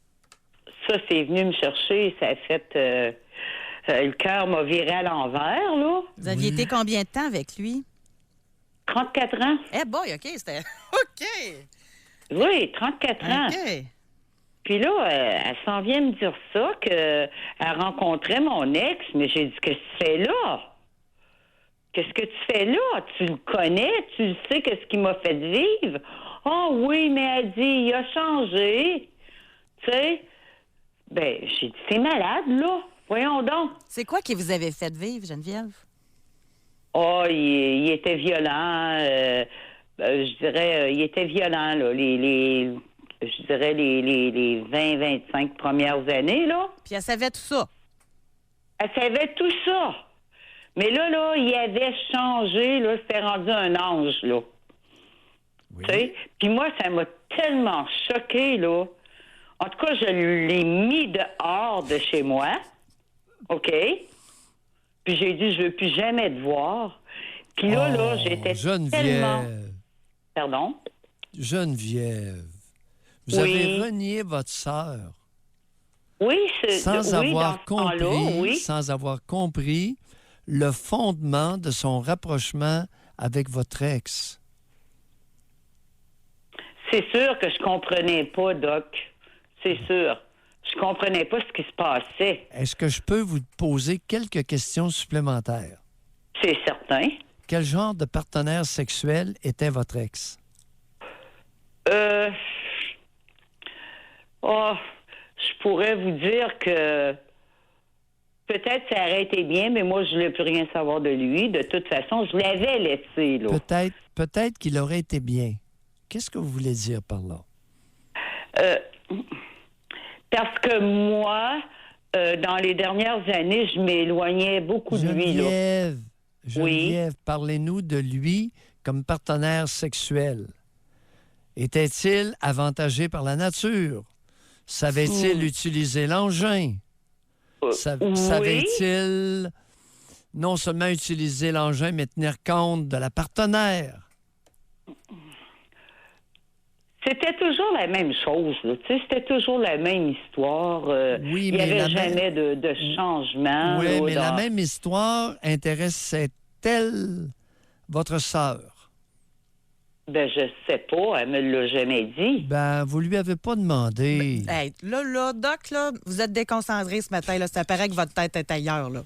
S6: Ça, c'est venu me chercher, ça a fait... le cœur m'a viré à l'envers, là.
S3: Vous aviez été combien de temps avec lui?
S6: 34 ans.
S3: Eh boy, OK, c'était... OK!
S6: Oui, 34 ans.
S3: OK.
S6: Puis là, elle s'en vient me dire ça, qu'elle rencontrait mon ex, mais j'ai dit, qu'est-ce que tu fais là? Qu'est-ce que tu fais là? Tu le connais? Tu le sais qu'est-ce qu'il m'a fait vivre? Ah oui, mais elle dit, il a changé. Tu sais? Ben, j'ai dit, c'est malade, là. Voyons donc.
S3: C'est quoi qui vous avait fait vivre, Geneviève?
S6: Oh, il était violent. Je dirais, il était violent, là. Je dirais les 20-25 premières années, là.
S3: Puis elle savait tout ça?
S6: Elle savait tout ça. Mais là, il avait changé, là. C'était rendu un ange, là.
S4: Oui.
S6: Tu sais? Puis moi, ça m'a tellement choqué, là. En tout cas, je l'ai mis dehors de chez moi. OK? Puis j'ai dit, je veux plus jamais te voir. Puis là, j'étais tellement...
S4: Geneviève.
S6: Pardon?
S4: Geneviève, vous avez renié votre sœur.
S6: Oui,
S4: sans avoir compris le fondement de son rapprochement avec votre ex.
S6: C'est sûr que je comprenais pas, Doc. C'est sûr. Je comprenais pas ce qui se passait.
S4: Est-ce que je peux vous poser quelques questions supplémentaires?
S6: C'est certain.
S4: Quel genre de partenaire sexuel était votre ex?
S6: Je pourrais vous dire que peut-être ça aurait été bien, mais moi, je ne voulais plus rien savoir de lui. De toute façon, je l'avais laissé, là.
S4: Peut-être qu'il aurait été bien. Qu'est-ce que vous voulez dire par là?
S6: Parce que moi, dans les dernières années, je m'éloignais beaucoup de lui, là.
S4: Geneviève, parlez-nous de lui comme partenaire sexuel. Était-il avantagé par la nature? Savait-il utiliser l'engin? Savait-il non seulement utiliser l'engin, mais tenir compte de la partenaire?
S6: C'était toujours la même chose, là. Tu sais, c'était toujours la même histoire.
S4: Oui,
S6: il n'y avait jamais de changement.
S4: Oui, mais la
S6: dans...
S4: même histoire intéressait-elle votre sœur?
S6: Ben, je sais pas. Elle me l'a jamais dit.
S4: Ben, vous lui avez pas demandé.
S3: Hey, là, Doc, là, vous êtes déconcentré ce matin. Là, ça paraît que votre tête est ailleurs. Là.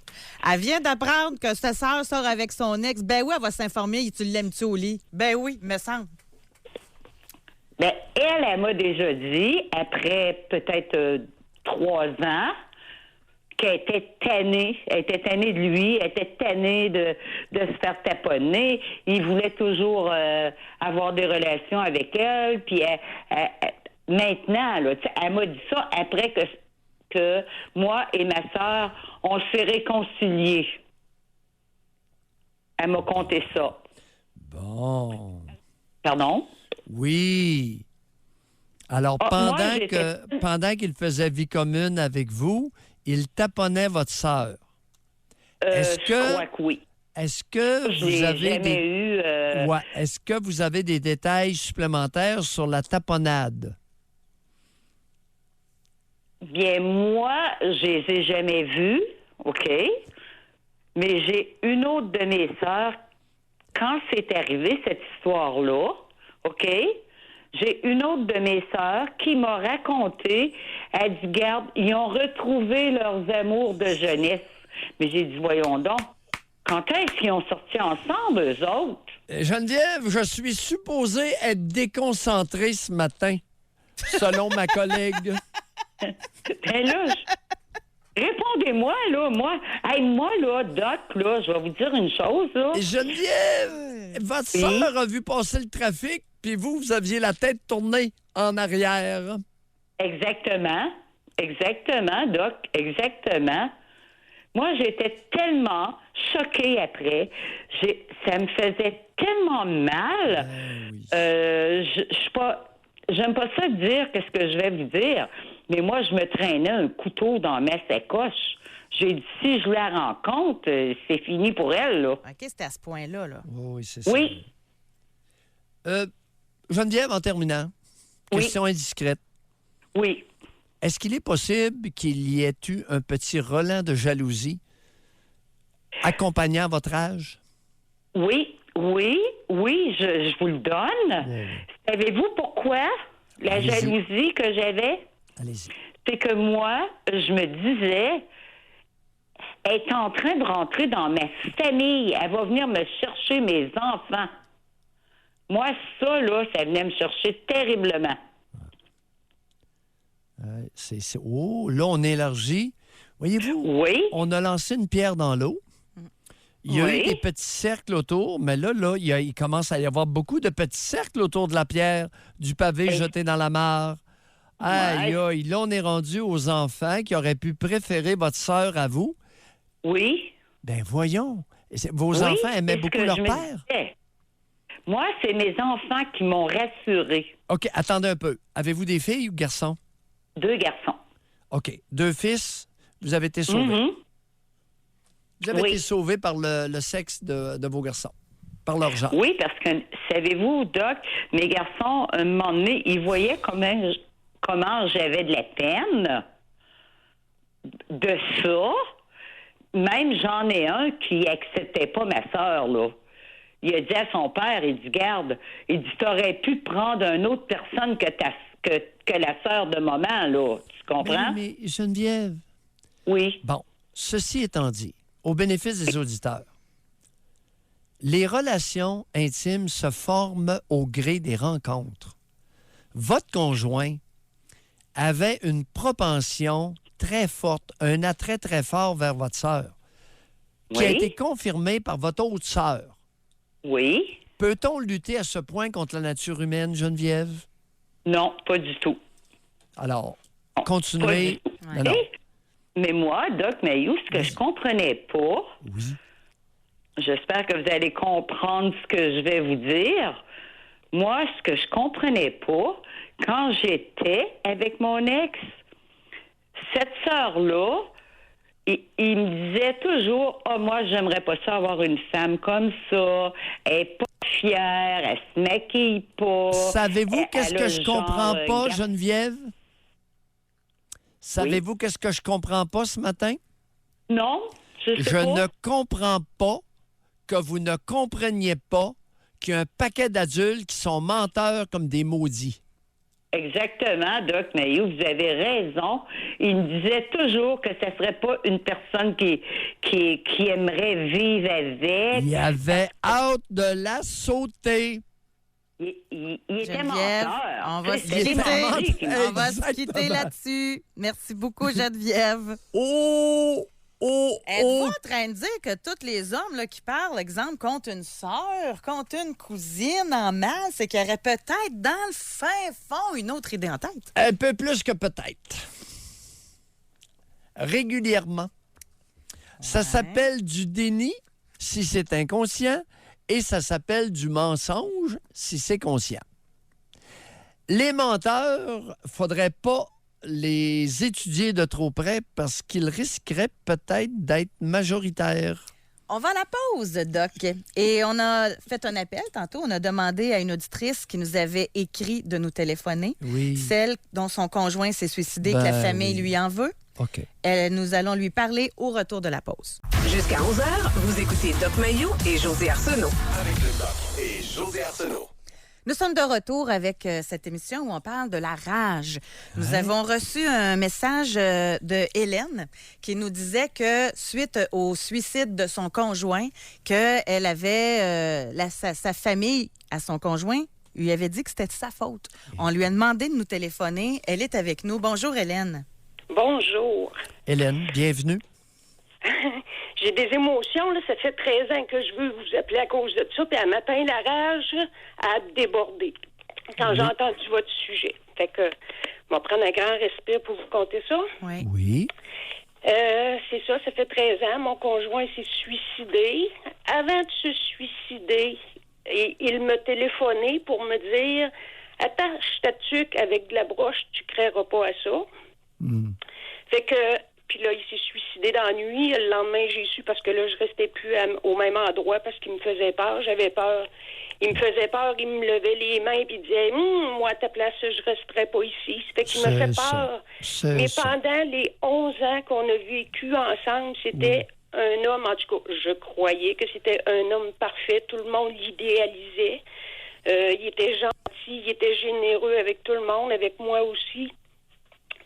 S3: Elle vient d'apprendre que sa sœur sort avec son ex. Ben oui, elle va s'informer. Tu l'aimes-tu au lit? Ben oui, me semble.
S6: Ben, elle m'a déjà dit, après peut-être 3 ans, qu'elle était tannée. Elle était tannée de lui. Elle était tannée de se faire taponner. Il voulait toujours avoir des relations avec elle. Puis maintenant, là, elle m'a dit ça après que moi et ma sœur, on s'est réconciliés. Elle m'a conté ça.
S4: Bon.
S6: Pardon?
S4: Oui. Alors, pendant qu'il faisait vie commune avec vous, il taponnait votre sœur.
S6: Je crois que oui.
S4: Est-ce que vous avez est-ce que vous avez des détails supplémentaires sur la taponnade?
S6: Bien, moi, je les ai jamais vus, OK? Mais j'ai une autre de mes sœurs, quand c'est arrivé, cette histoire-là, OK? J'ai une autre de mes sœurs qui m'a raconté, elle dit, garde, ils ont retrouvé leurs amours de jeunesse. Mais j'ai dit, voyons donc, quand est-ce qu'ils ont sorti ensemble, eux autres?
S4: Geneviève, je suis supposé être déconcentré ce matin, selon ma collègue.
S6: Ben là, répondez-moi, là, moi, là, Doc, là, je vais vous dire une chose, là.
S4: Geneviève, votre sœur a vu passer le trafic, puis vous aviez la tête tournée en arrière.
S6: Exactement, Doc, exactement. Moi, j'étais tellement choquée après. Ça me faisait tellement mal. J'aime pas ça dire qu'est-ce que je vais vous dire, mais moi, je me traînais un couteau dans ma sacoche. J'ai dit, si je la rencontre, c'est fini pour elle, là.
S3: OK, c'était à ce point-là, là.
S4: Oui, c'est ça.
S6: Oui.
S4: Geneviève, en terminant, question indiscrète.
S6: Oui.
S4: Est-ce qu'il est possible qu'il y ait eu un petit relent de jalousie accompagnant votre âge?
S6: Oui, je vous le donne.
S4: Oui.
S6: Savez-vous pourquoi la
S4: Allez-y.
S6: jalousie que j'avais?
S4: Allez-y.
S6: C'est que moi, je me disais, elle est en train de rentrer dans ma famille. Elle va venir me chercher mes enfants. Moi, ça, là, ça venait me chercher terriblement.
S4: Là, on élargit. Voyez-vous, on a lancé une pierre dans l'eau. Il y a eu des petits cercles autour, mais là, il commence à y avoir beaucoup de petits cercles autour de la pierre, du pavé jeté dans la mare. Aïe, aïe, là, on est rendu aux enfants qui auraient pu préférer votre sœur à vous.
S6: Oui.
S4: Ben voyons. Vos enfants aimaient beaucoup leur père?
S6: Moi, c'est mes enfants qui m'ont rassurée.
S4: OK, attendez un peu. Avez-vous des filles ou garçons?
S6: 2 garçons.
S4: OK. 2 fils, vous avez été sauvés.
S6: Mhm.
S4: Vous avez
S6: Oui.
S4: été sauvés par le sexe de vos garçons, par leur genre.
S6: Oui, parce que, savez-vous, Doc, mes garçons, un moment donné, ils voyaient comment j'avais de la peine de ça. Même j'en ai un qui acceptait pas ma sœur, là. Il a dit à son père, il dit, garde, il dit, t'aurais pu prendre une autre personne que la sœur de maman, là. Tu comprends?
S4: Mais Geneviève,
S6: Oui.
S4: bon, ceci étant dit, au bénéfice des auditeurs, les relations intimes se forment au gré des rencontres. Votre conjoint avait une propension très forte, un attrait très fort vers votre sœur, qui a
S6: Oui.
S4: été confirmé par votre autre sœur.
S6: Oui.
S4: Peut-on lutter à ce point contre la nature humaine, Geneviève?
S6: Non, pas du tout.
S4: Alors,
S6: Non,
S4: continuez.
S6: pas du tout.
S4: Non, non.
S6: Mais moi, Doc Mayou, ce que je comprenais pas,
S4: Oui.
S6: j'espère que vous allez comprendre ce que je vais vous dire. Moi, ce que je comprenais pas, quand j'étais avec mon ex, cette sœur-là, il me disait toujours, moi, j'aimerais pas ça avoir une femme comme ça. Elle est pas fière, elle se maquille pas.
S4: Savez-vous qu'est-ce
S6: elle a
S4: que je
S6: le
S4: comprends
S6: genre,
S4: pas,
S6: gar-
S4: Geneviève? Savez-vous qu'est-ce que je comprends pas ce matin?
S6: Non, je sais
S4: Je
S6: pas.
S4: ne comprends pas que vous ne compreniez pas qu'il y a un paquet d'adultes qui sont menteurs comme des maudits.
S6: Exactement, Doc Mayou, vous avez raison. Il me disait toujours que ça serait pas une personne qui aimerait vivre avec.
S4: Il avait hâte de la sauter.
S6: Il était
S3: Geneviève,
S6: menteur.
S3: on va
S6: C'est
S3: se
S6: des
S3: quitter.
S6: menteries qui
S3: On va se
S4: Exactement.
S3: quitter là-dessus. Merci beaucoup, Geneviève.
S4: Oh!
S3: Êtes-vous en train de dire que tous les hommes là, qui parlent, exemple, contre une sœur, contre une cousine en mal, c'est qu'il y aurait peut-être dans le fin fond une autre idée en tête?
S4: Un peu plus que peut-être. Régulièrement. Ça s'appelle du déni si c'est inconscient et ça s'appelle du mensonge si c'est conscient. Les menteurs, faudrait pas les étudier de trop près parce qu'ils risqueraient peut-être d'être majoritaires.
S3: On va à la pause, Doc. Et on a fait un appel tantôt. On a demandé à une auditrice qui nous avait écrit de nous téléphoner.
S4: Oui.
S3: Celle dont son conjoint s'est suicidé, que
S4: Ben
S3: la famille
S4: oui.
S3: lui en veut.
S4: OK.
S3: Nous allons lui parler au retour de la pause.
S2: Jusqu'à 11h, vous écoutez Doc Mayou et José Arsenault.
S1: Avec le Doc et José Arsenault.
S3: Nous sommes de retour avec cette émission où on parle de la rage. Nous avons reçu un message de Hélène qui nous disait que suite au suicide de son conjoint, qu'elle avait sa famille à son conjoint lui avait dit que c'était de sa faute. On lui a demandé de nous téléphoner. Elle est avec nous. Bonjour Hélène.
S7: Bonjour.
S4: Hélène, bienvenue.
S7: J'ai des émotions, là. Ça fait 13 ans que je veux vous appeler à cause de ça. Puis un matin, la rage a débordé quand j'ai entendu votre sujet. Fait que, je vais prendre un grand respire pour vous conter ça.
S3: Oui.
S4: Oui.
S7: C'est ça, ça fait 13 ans. Mon conjoint s'est suicidé. Avant de se suicider, il m'a téléphoné pour me dire « Attache ta tuque avec de la broche, tu ne créeras pas à ça. Fait que... Puis là, il s'est suicidé dans la nuit. Le lendemain, j'ai su parce que là, je restais plus au même endroit parce qu'il me faisait peur. J'avais peur. Il me faisait peur. Il me levait les mains puis il disait moi, à ta place, je resterais pas ici. Fait qu'il m'a fait peur. Mais pendant les 11 ans qu'on a vécu ensemble, c'était un homme, en tout cas, je croyais que c'était un homme parfait. Tout le monde l'idéalisait. Il était gentil, il était généreux avec tout le monde, avec moi aussi.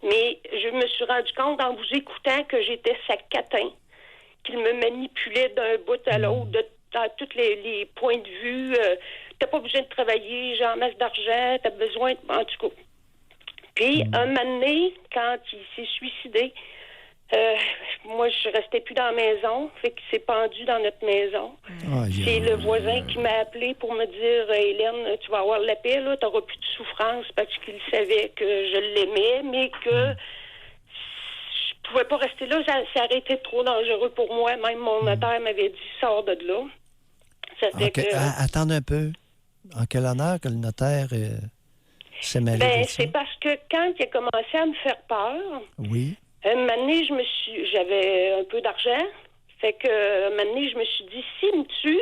S7: Mais je me suis rendu compte en vous écoutant que j'étais sa catin, qu'il me manipulait d'un bout à l'autre, dans tous les points de vue. T'as pas besoin de travailler, j'ai en masse d'argent, t'as besoin... En tout cas. Puis, un moment donné, quand il s'est suicidé, moi, je restais plus dans la maison, fait qu'il s'est pendu dans notre maison. C'est le voisin qui m'a appelé pour me dire « Hélène, tu vas avoir la paix, là, t'auras plus de souffrance » parce qu'il savait que je l'aimais, mais que je pouvais pas rester là, ça aurait été trop dangereux pour moi. Même mon notaire m'avait dit « Sors de là ». Ça fait que...
S4: Attends un peu. En quel honneur que le notaire s'est mêlé de ça?
S7: C'est parce que quand il a commencé à me faire peur,
S4: Oui.
S7: un moment donné, j'avais un peu d'argent. Fait que, un moment donné, je me suis dit, s'il me tue,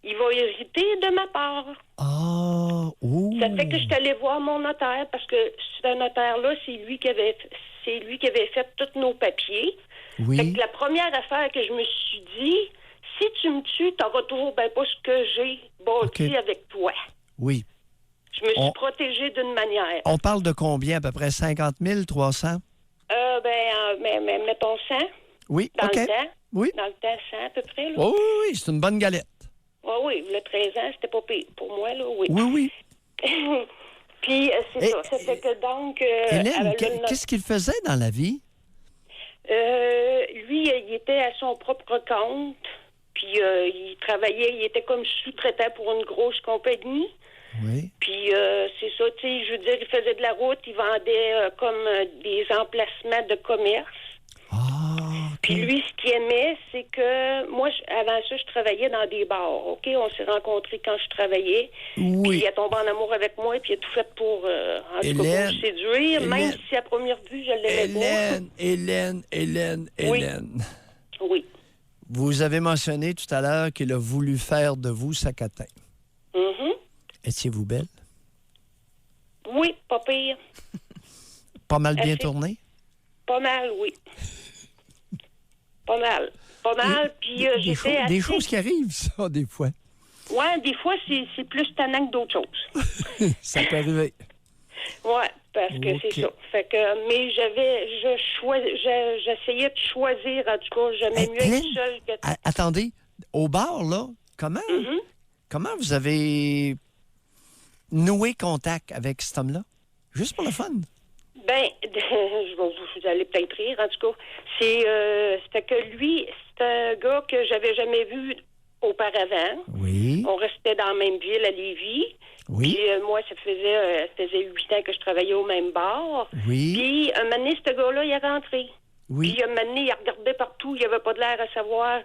S7: il va hériter de ma part.
S4: Ah, ouh.
S7: Ça fait que je suis allée voir mon notaire parce que ce notaire-là, c'est lui qui avait fait tous nos papiers.
S4: Oui.
S7: Fait que la première affaire que je me suis dit, si tu me tues, t'auras toujours pas ce que j'ai bâti
S4: OK.
S7: avec toi.
S4: Oui.
S7: Je me suis protégée d'une manière.
S4: On parle de combien? À peu près 50 000, 300?
S7: Mettons 100.
S4: Oui,
S7: Dans
S4: OK.
S7: le temps.
S4: Oui.
S7: Dans le temps, 100 à peu près. Là.
S4: Oh, oui, c'est une bonne galette.
S7: Oui, le 13 ans, c'était pas pire. Pour moi, là, oui.
S4: Oui.
S7: Puis, c'est
S4: Et-
S7: ça. Ça fait que donc...
S4: Hélène, qu'est-ce qu'il faisait dans la vie?
S7: Lui, il était à son propre compte. Puis, il travaillait, il était comme sous-traitant pour une grosse compagnie.
S4: Oui.
S7: Puis, c'est ça, tu sais, je veux dire, il faisait de la route, il vendait comme des emplacements de commerce.
S4: Ah, OK.
S7: Puis lui, ce qu'il aimait, c'est que moi, avant ça, je travaillais dans des bars, OK? On s'est rencontrés quand je travaillais.
S4: Oui.
S7: Puis il a tombé en amour avec moi, puis il a tout fait pour, en tout cas, pour
S4: Hélène,
S7: me séduire, même
S4: Hélène,
S7: si à première vue, je l'aimais
S4: Hélène.
S7: Oui. Oui.
S4: Vous avez mentionné tout à l'heure qu'il a voulu faire de vous sa catin.
S7: Mhm.
S4: Étiez-vous belle?
S7: Oui, pas pire.
S4: Pas mal bien
S7: Assez.
S4: tournée?
S7: Pas mal, oui. Pas mal. Pas mal, puis j'étais assez...
S4: Des choses qui arrivent, ça, des fois.
S7: Ouais, des fois, c'est plus tannant que d'autres choses.
S4: Ça peut arriver.
S7: Ouais, parce que
S4: OK.
S7: c'est ça. Fait que, mais j'essayais de choisir, en tout cas, j'aimais mieux
S4: Hélène,
S7: être seule que...
S4: Attendez, au bar, là, comment vous avez noué contact avec cet homme-là? Juste pour le fun.
S7: Ben, vous allez peut-être rire, en tout cas. C'était que lui, c'est un gars que j'avais jamais vu auparavant.
S4: Oui.
S7: On restait dans la même ville, à Lévis.
S4: Oui.
S7: Puis moi, ça faisait 8 ans que je travaillais au même bar.
S4: Oui.
S7: Puis un moment donné, ce gars-là, il est rentré.
S4: Oui.
S7: Puis un moment donné, il regardait partout. Il n'y avait pas de l'air à savoir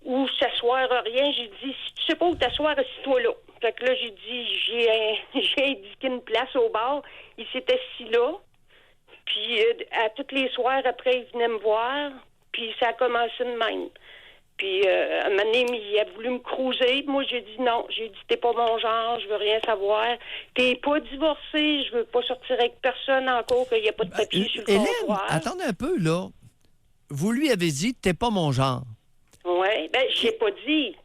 S7: où s'asseoir, rien. J'ai dit, si tu sais pas où t'asseoir, assis-toi là. Fait que là, j'ai dit, j'ai indiqué une place au bar. Il s'était assis là. Puis à toutes les soirs, après, il venait me voir. Puis ça a commencé de même. Puis à un moment donné, il a voulu me cruiser. Moi, j'ai dit non. J'ai dit, t'es pas mon genre, je veux rien savoir. T'es pas divorcé, je veux pas sortir avec personne encore, qu'il n'y a pas de papier sur le
S4: Hélène,
S7: comptoir.
S4: attendez un peu, là. Vous lui avez dit, t'es pas mon genre.
S7: Oui, ben j'ai pas dit.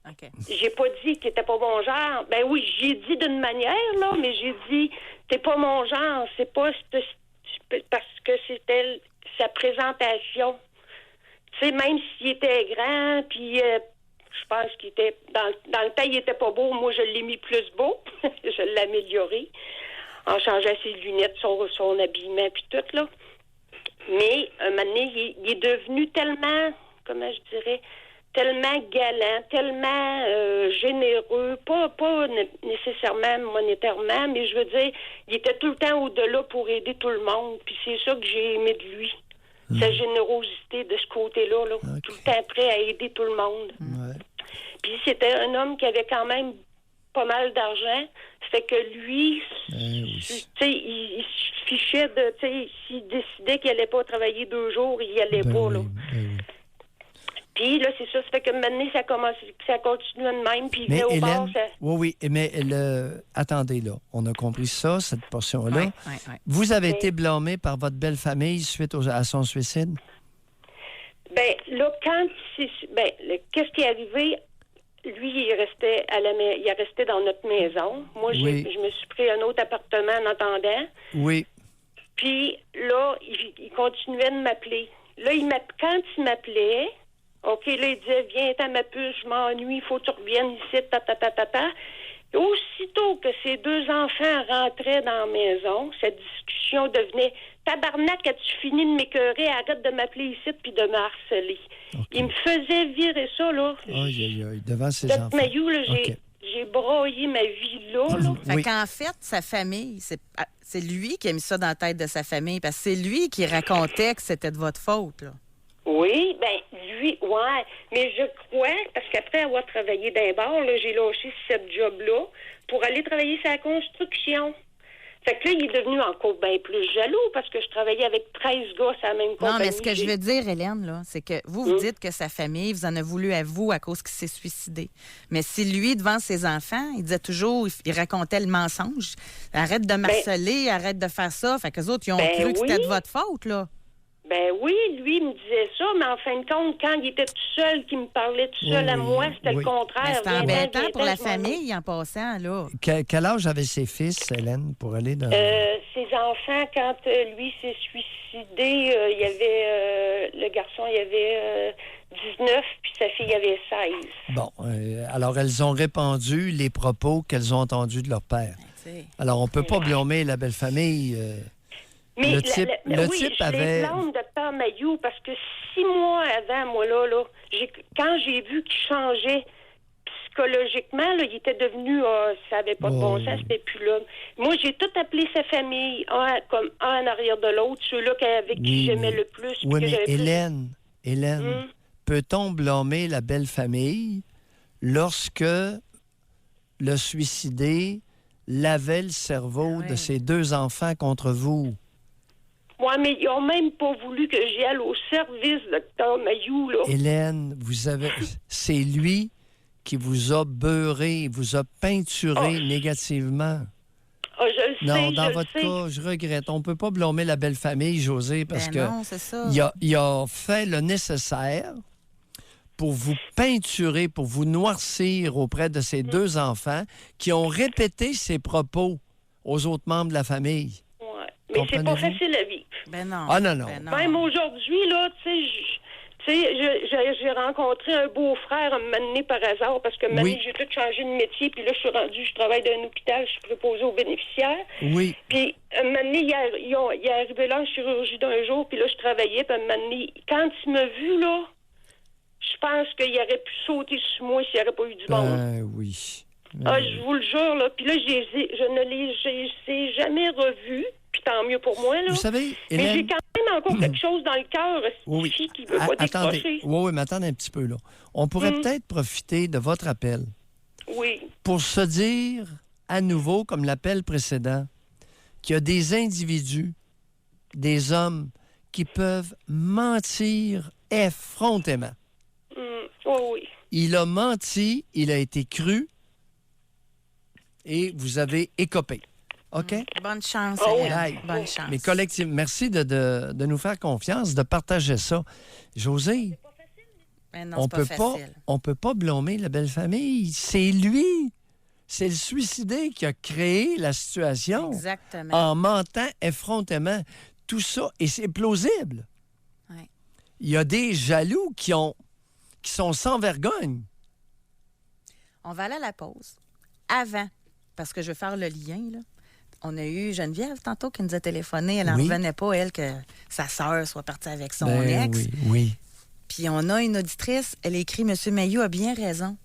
S3: OK.
S7: J'ai pas dit qu'il était pas mon genre. Ben oui, j'ai dit d'une manière, là, mais j'ai dit, t'es pas mon genre. C'est pas parce que c'était sa présentation. Tu sais, même s'il était grand, puis je pense qu'il était... Dans le temps, il était pas beau. Moi, je l'ai mis plus beau. Je l'ai amélioré en changeant ses lunettes, son habillement, puis tout, là. Mais, un moment donné, il est devenu tellement, comment je dirais, tellement galant, tellement généreux, pas nécessairement monétairement, mais je veux dire, il était tout le temps au-delà pour aider tout le monde. Puis c'est ça que j'ai aimé de lui. Sa générosité de ce côté-là, là.
S4: OK.
S7: Tout le temps prêt à aider tout le monde.
S4: Ouais.
S7: Puis c'était un homme qui avait quand même pas mal d'argent. Fait que lui,
S4: oui.
S7: tu sais, il se fichait de, tu sais, s'il décidait qu'il allait pas travailler 2 jours, il y allait
S4: Ben
S7: pas,
S4: oui,
S7: là.
S4: ben oui.
S7: Puis là, c'est ça. Ça fait que maintenant, ça continue de même. Puis il
S4: Mais
S7: venait au bar,
S4: Hélène,
S7: ça...
S4: oui, mais attendez, là. On a compris ça, cette portion-là.
S3: Oui.
S4: Vous avez été blâmé par votre belle famille suite à son suicide?
S7: Ben, là, qu'est-ce qui est arrivé? Lui, il est resté dans notre maison. Moi,
S4: Oui.
S7: je me suis pris un autre appartement en attendant.
S4: Oui.
S7: Puis là, il continuait de m'appeler. Là, quand il m'appelait, OK, là, il disait, viens-t'en, ma puce, je m'ennuie, il faut que tu reviennes ici, ta. Et aussitôt que ces 2 enfants rentraient dans la maison, cette discussion devenait, tabarnak, as-tu fini de m'écœurer? Arrête de m'appeler ici puis de me harceler.
S4: OK.
S7: Il me faisait virer ça, là.
S4: Aïe, devant ses
S7: Doc
S4: enfants.
S7: Mayou, là,
S4: OK.
S7: j'ai broyé ma vie là.
S3: Fait
S4: Oui.
S3: qu'en fait, sa famille, c'est lui qui a mis ça dans la tête de sa famille, parce que c'est lui qui racontait que c'était de votre faute, là.
S7: Oui, ben lui, ouais. Mais je crois, parce qu'après avoir travaillé d'un bar, là, j'ai lâché ce job-là pour aller travailler sur la construction. Fait que là, il est devenu encore bien plus jaloux parce que je travaillais avec 13 gars à la même compagnie.
S3: Non, mais ce que je veux dire, Hélène, là, c'est que vous dites que sa famille vous en a voulu à vous à cause qu'il s'est suicidé. Mais si lui, devant ses enfants, il disait toujours, il racontait le mensonge. Arrête de marceler, arrête de faire ça. Fait qu'eux autres, ils ont cru que c'était de votre faute, là.
S7: Ben oui, lui, il me disait ça, mais en fin de compte, quand il était tout seul, qu'il me parlait tout seul à moi, c'était le contraire.
S3: C'est embêtant pour la famille, en passant, là.
S4: Quel âge avaient ses fils, Hélène, pour aller dans...
S7: Ses enfants, quand lui s'est suicidé, il y avait... le garçon, il avait 19, puis sa fille avait 16.
S4: Bon, alors elles ont répandu les propos qu'elles ont entendus de leur père. Alors, on ne peut pas blâmer la belle famille...
S7: Mais
S4: le type
S7: je
S4: avait...
S7: les blâme de Père Mailloux parce que 6 mois avant, moi, là quand j'ai vu qu'il changeait psychologiquement, là, il était devenu... ça n'avait pas de bon sens, c'était plus là. Moi, j'ai tout appelé sa famille, comme un en arrière de l'autre, ceux-là avec qui j'aimais le plus.
S4: Oui, mais Hélène, peut-on blâmer la belle famille lorsque le suicidé lavait le cerveau de ses 2 enfants contre vous?
S7: Oui, mais ils n'ont même pas voulu que j'y aille au service, Dr. Mailloux, là.
S4: Hélène, c'est lui qui vous a beurré, vous a peinturé négativement.
S7: Ah, je le sais,
S4: non, dans votre cas, je regrette. On ne peut pas blâmer la belle famille, José, parce que
S3: non, c'est ça.
S4: Il a fait le nécessaire pour vous peinturer, pour vous noircir auprès de ses 2 enfants qui ont répété ses propos aux autres membres de la famille.
S7: Mais c'est pas facile à vivre.
S3: Ben non.
S4: Ah non.
S7: Même aujourd'hui, là, tu sais, j'ai rencontré un beau-frère un moment donné par hasard parce que j'ai tout changé de métier, puis là, je travaille dans un hôpital, je suis préposée aux bénéficiaires.
S4: Oui.
S7: Puis un moment donné, il est arrivé là en chirurgie d'un jour, puis là, je travaillais, puis un moment donné, quand il m'a vu, là, je pense qu'il aurait pu sauter sur moi s'il n'y aurait pas eu du monde.
S4: Oui.
S7: Je vous le jure, là. Puis là, je ne les ai jamais revus. Puis tant mieux pour moi, là.
S4: Vous savez, Hélène...
S7: Mais j'ai quand même encore quelque chose dans le cœur, qui ne veut pas décrocher.
S4: Oui, mais attendez un petit peu, là. On pourrait peut-être profiter de votre appel pour se dire à nouveau, comme l'appel précédent, qu'il y a des individus, des hommes, qui peuvent mentir effrontément.
S7: Oui.
S4: Il a menti, il a été cru, et vous avez écopé. OK?
S3: Bonne chance, bonne chance.
S4: Mais collectivement, merci de nous faire confiance, de partager ça. José, on peut pas blâmer la belle famille. C'est lui. C'est le suicidé qui a créé la situation.
S3: Exactement.
S4: En mentant effrontément. Tout ça, et c'est plausible.
S3: Ouais.
S4: Il y a des jaloux qui sont sans vergogne.
S3: On va aller à la pause. Avant, parce que je veux faire le lien, là. On a eu Geneviève tantôt qui nous a téléphoné. Elle n'en revenait pas, elle, que sa sœur soit partie avec son ex.
S4: Oui.
S3: Puis on a une auditrice, elle écrit « Monsieur Mailloux a bien raison.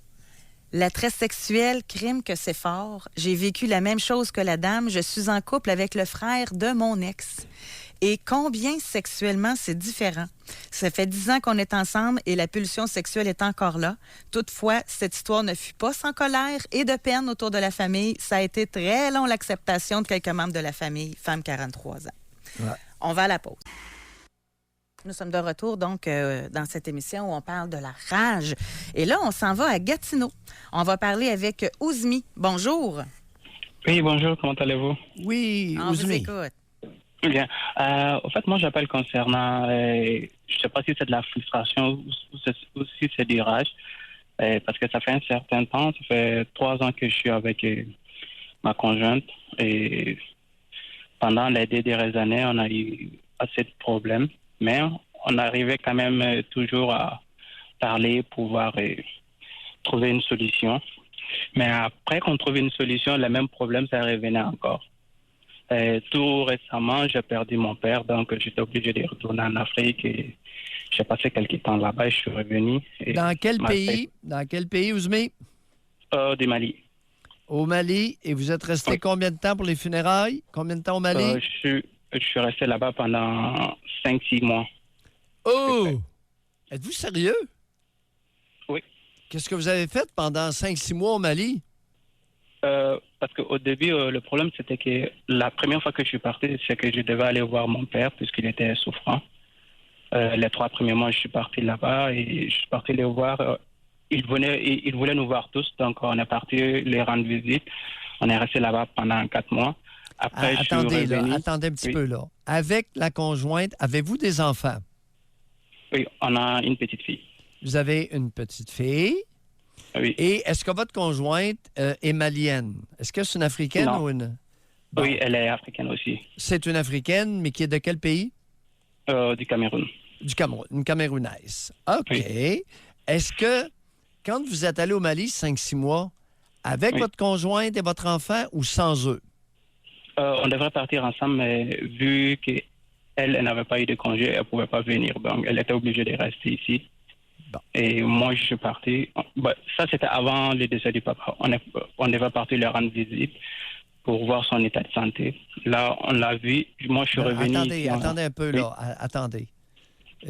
S3: La tresse sexuelle, crime que c'est fort. J'ai vécu la même chose que la dame. Je suis en couple avec le frère de mon ex. Et combien sexuellement c'est différent. Ça fait 10 ans qu'on est ensemble et la pulsion sexuelle est encore là. Toutefois, cette histoire ne fut pas sans colère et de peine autour de la famille. Ça a été très long l'acceptation de quelques membres de la famille, femme 43 ans. Ouais. On va à la pause. Nous sommes de retour donc dans cette émission où on parle de la rage. Et là, on s'en va à Gatineau. On va parler avec Ouzmi. Bonjour.
S8: Oui, bonjour. Comment allez-vous?
S4: Oui,
S3: on
S4: Ouzmi.
S3: vous écoute.
S8: Bien. En fait, moi, j'appelle concernant, je ne sais pas si c'est de la frustration ou si c'est du rage, parce que ça fait un certain temps, ça fait 3 ans que je suis avec ma conjointe, et pendant les 2 dernières années, on a eu assez de problèmes, mais on arrivait quand même toujours à parler, pouvoir trouver une solution. Mais après qu'on trouve une solution, le même problème, ça revenait encore. Tout récemment, j'ai perdu mon père, donc j'étais obligé de retourner en Afrique et j'ai passé quelques temps là-bas et je suis revenu.
S4: Dans quel pays? Dans quel pays, Ouzmi?
S8: Du Mali.
S4: Au Mali. Et vous êtes resté combien de temps pour les funérailles? Combien de temps au Mali?
S8: Je suis resté là-bas pendant 5-6 mois.
S4: Oh! Êtes-vous sérieux?
S8: Oui.
S4: Qu'est-ce que vous avez fait pendant 5-6 mois au Mali?
S8: parce qu'au début, le problème, c'était que la première fois que je suis parti, c'est que je devais aller voir mon père, puisqu'il était souffrant. Les 3 premiers mois, je suis parti là-bas et je suis parti les voir. Il voulait nous voir tous, donc on est parti les rendre visite. On est resté là-bas pendant 4 mois. Après, je suis revenu.
S4: Attendez un petit
S8: Oui.
S4: peu, là. Avec la conjointe, avez-vous des enfants?
S8: Oui, on a une petite fille.
S4: Vous avez une petite fille.
S8: Oui.
S4: Et est-ce que votre conjointe est malienne? Est-ce que c'est une Africaine
S8: Non.
S4: ou une... Bon.
S8: Oui, elle est africaine aussi,
S4: C'est une Africaine, mais qui est de quel pays?
S8: du Cameroun.
S4: Du Cameroun, une Camerounaise. OK.
S8: Oui.
S4: Est-ce que, quand vous êtes allé au Mali 5-6 mois, avec
S8: Oui.
S4: votre conjointe et votre enfant ou sans eux?
S8: On devrait partir ensemble, mais vu qu'elle n'avait pas eu de congé, elle ne pouvait pas venir. Donc, elle était obligée de rester ici.
S4: Bon.
S8: Et moi, je suis parti. Ça, c'était avant le décès du papa. On devait partir lui rendre visite pour voir son état de santé. Là, on l'a vu. Moi, je suis revenu ici.
S4: Attendez un peu, là. Attendez.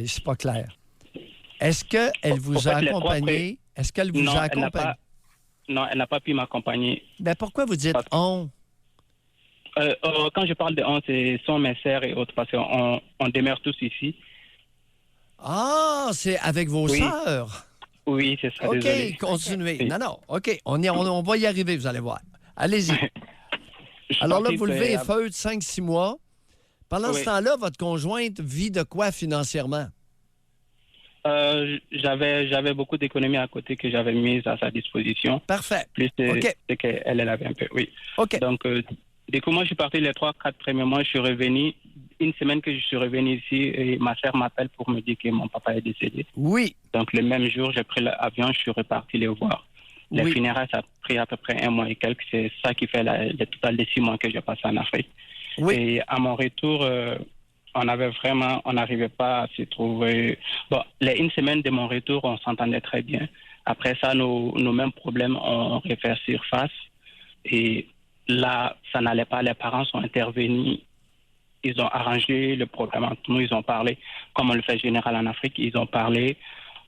S4: C'est pas clair. Est-ce qu'elle vous
S8: En
S4: a
S8: fait, les trois
S4: accompagné? Est-ce qu'elle vous
S8: Non,
S4: a
S8: elle n'a
S4: accompagné?
S8: Non, elle n'a pas pu m'accompagner.
S4: Ben, pourquoi vous dites
S8: Parce-
S4: « on » ?
S8: Quand je parle de on, ce sont mes sœurs et autres, parce qu'on demeure tous ici.
S4: Ah, c'est avec vos
S8: Oui.
S4: sœurs.
S8: Oui, c'est ça,
S4: OK,
S8: désolé.
S4: continuez.
S8: Oui.
S4: Non, OK, on va y arriver, vous allez voir. Allez-y.
S8: Je suis
S4: Alors là,
S8: parti,
S4: vous levez
S8: c'est-
S4: feu de 5-6 mois. Pendant ce
S8: Oui.
S4: temps-là, votre conjointe vit de quoi financièrement?
S8: J'avais beaucoup d'économies à côté que j'avais mises à sa disposition.
S4: Parfait.
S8: Plus
S4: OK.
S8: c'est qu'elle avait un peu, oui.
S4: OK.
S8: Donc, du coup, moi, je suis parti les 3-4 premiers mois. Je suis revenu. Une semaine que je suis revenu ici, et ma sœur m'appelle pour me dire que mon papa est décédé.
S4: Oui.
S8: Donc, le même jour, j'ai pris l'avion, je suis reparti les voir. Les
S4: Oui.
S8: funérailles, ça a pris à peu près 1 mois et quelques. C'est ça qui fait le total de 6 mois que j'ai passé en Afrique.
S4: Oui.
S8: Et à mon retour, on n'arrivait pas à se trouver. Bon, les 1 semaine de mon retour, on s'entendait très bien. Après ça, nos mêmes problèmes ont refait surface. Et là, ça n'allait pas. Les parents sont intervenus. Ils ont arrangé le problème entre nous. Ils ont parlé, comme on le fait général en Afrique. Ils ont parlé.